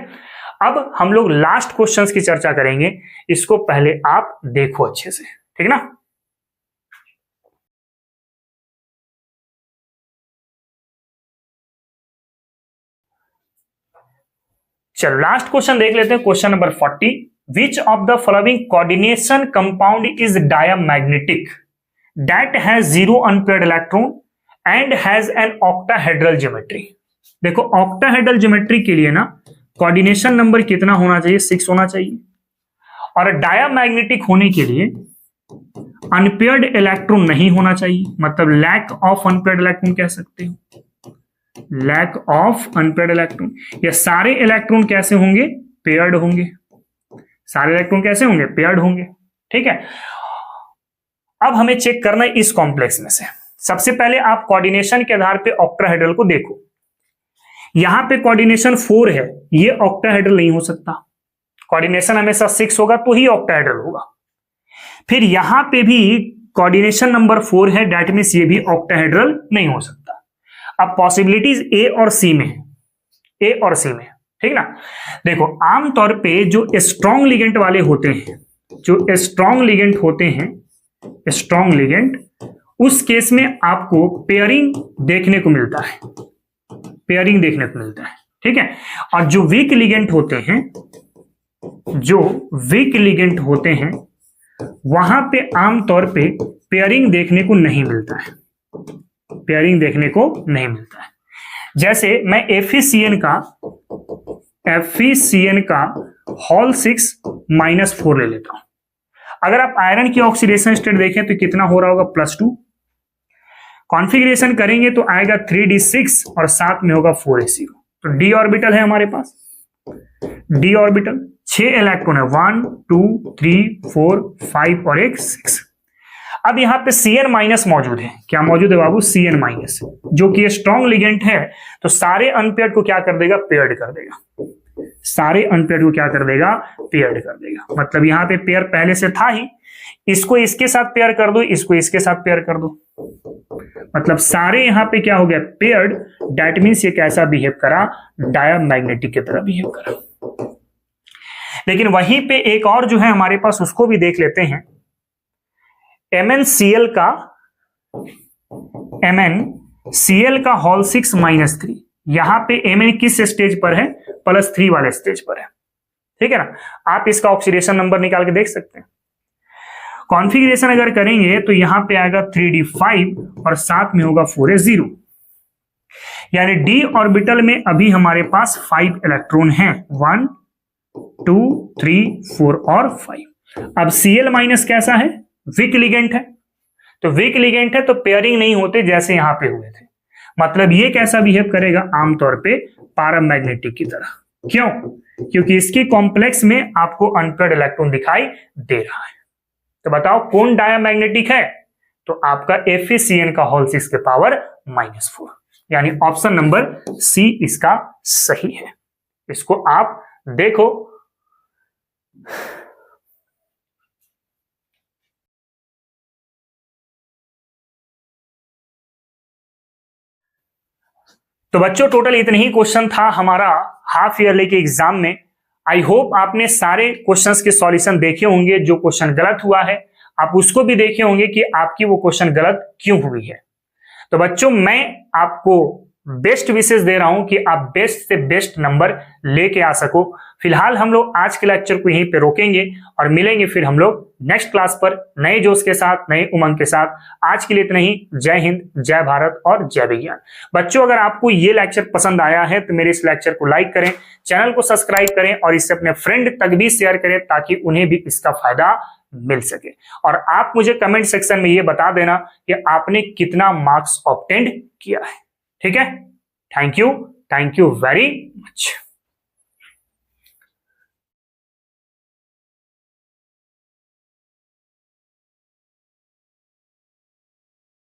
अब हम लोग लास्ट क्वेश्चंस की चर्चा करेंगे, इसको पहले आप देखो अच्छे से, ठीक ना। चलो लास्ट क्वेश्चन देख लेते हैं, question number 40। Which of the following coordination compound is diamagnetic that has 0 unpaired electron and has an octahedral geometry. देखो ऑक्टाहेड्रल ज्योमेट्री के लिए ना कोऑर्डिनेशन नंबर कितना होना चाहिए, 6 होना चाहिए, और डायमैग्नेटिक होने के लिए अनपेयर्ड इलेक्ट्रॉन नहीं होना चाहिए, मतलब लैक ऑफ अनपेयर्ड इलेक्ट्रॉन कह सकते हो, लैक ऑफ अनपेयर्ड इलेक्ट्रॉन। या सारे इलेक्ट्रॉन कैसे होंगे, पेयर्ड होंगे, सारे इलेक्ट्रॉन कैसे होंगे, पेयर्ड होंगे। ठीक है, अब हमें चेक करना है इस कॉम्प्लेक्स में से। सबसे पहले आप कोऑर्डिनेशन के आधार पे ऑक्टाहेड्रल को देखो, यहां पे कोऑर्डिनेशन 4 है, ये ऑक्टाहेड्रल नहीं हो सकता, कोऑर्डिनेशन हमेशा 6 होगा तो ही ऑक्टाहेड्रल होगा। फिर यहां पे भी कोऑर्डिनेशन नंबर 4 है, दैट मींस ये भी ऑक्टाहेड्रल नहीं हो सकता। अब पॉसिबिलिटीज ए और सी में है, ए और सी में, ठीक ना। देखो आमतौर पे जो स्ट्रॉन्ग लिगेंड वाले होते हैं, जो स्ट्रॉन्ग लिगेंड होते हैं, स्ट्रॉन्ग लिगेंड, उस केस में आपको पेयरिंग देखने को मिलता है, पेयरिंग देखने को मिलता है, ठीक है। और जो वीक लिगेंड होते हैं, जो वीक लिगेंड होते हैं, वहां पे आमतौर पे पेयरिंग देखने को नहीं मिलता है, पेयरिंग देखने को नहीं मिलता है। जैसे मैं FeCN का होल 6-4 ले लेता हूं। अगर आप आयरन की ऑक्सीडेशन स्टेट देखें तो कितना हो रहा होगा, +2। कॉन्फ़िगरेशन करेंगे तो आएगा 3d6 और साथ में होगा 4s0। तो d ऑर्बिटल है हमारे पास, d ऑर्बिटल 6 इलेक्ट्रॉन है, 1 2 3 4 5 और एक 6। अब यहां पे Cn- मौजूद है, क्या मौजूद है बाबू, Cn-, जो कि स्ट्रॉन्ग लिगेंड है, तो सारे अनपेयर्ड को क्या कर देगा, पेयर्ड कर देगा, सारे अनपेयर्ड को क्या कर देगा, पेयर्ड कर देगा। मतलब यहां पे पेयर पहले से था ही, इसको इसके साथ पेयर कर दो, इसको इसके साथ पेयर कर दो, मतलब सारे यहां पे क्या हो गया, पेयर्ड। दैट मींस ये कैसा बिहेव करा, डायमैग्नेटिक की तरह बिहेव करा। लेकिन वहीं पे एक और जो है हमारे पास, उसको भी देख लेते हैं। MnCl का होल 6-3, यहां पे Mn किस स्टेज पर है, +3 वाले स्टेज पर है, ठीक है ना। आप इसका ऑक्सीडेशन नंबर निकाल के देख सकते हैं। कॉन्फ़िगरेशन अगर करेंगे तो यहां पे आएगा 3d5 और साथ में होगा 4s0, यानी d ऑर्बिटल में अभी हमारे पास 5 इलेक्ट्रॉन हैं, 1 2 3 4 और 5। अब Cl- कैसा है, वीक लिगेंड है, तो वीक लिगेंड है तो पेयरिंग नहीं होते जैसे यहां पे हुए थे। मतलब ये कैसा बिहेव करेगा, आमतौर पे पैरामैग्नेटिक की तरह। क्यों, क्योंकि इसके कॉम्प्लेक्स में आपको अनपेयर्ड इलेक्ट्रॉन दिखाई दे रहा है। तो बताओ कौन डायमैग्नेटिक है, तो आपका FeCN का होल 6 के पावर -4, यानी ऑप्शन नंबर सी इसका सही है। इसको आप देखो। तो बच्चों टोटल इतने ही क्वेश्चन था हमारा हाफ ईयरली के एग्जाम में। आई होप आपने सारे क्वेश्चंस के सॉल्यूशन देखे होंगे। जो क्वेश्चन गलत हुआ है आप उसको भी देखे होंगे कि आपकी वो क्वेश्चन गलत क्यों हुई है। तो बच्चों मैं आपको बेस्ट विशेष दे रहा हूं कि आप बेस्ट से बेस्ट नंबर लेके आ सको। फिलहाल हम लोग आज के लेक्चर को यहीं पे रोकेंगे और मिलेंगे फिर हम लोग नेक्स्ट क्लास पर नए जोश के साथ, नए उमंग के साथ। आज के लिए इतना ही। जय हिंद, जय भारत और जय विज्ञान। बच्चों अगर आपको ये लेक्चर पसंद आया है तो मेरे इस लेक्चर को लाइक करें, चैनल को सब्सक्राइब करें और इसे अपने फ्रेंड तक भी शेयर करें ताकि उन्हें भी इसका फायदा मिल सके। और आप मुझे कमेंट सेक्शन में ये बता देना कि आपने कितना मार्क्स ऑब्टेंड किया है। ठीक है, थैंक यू वेरी मच।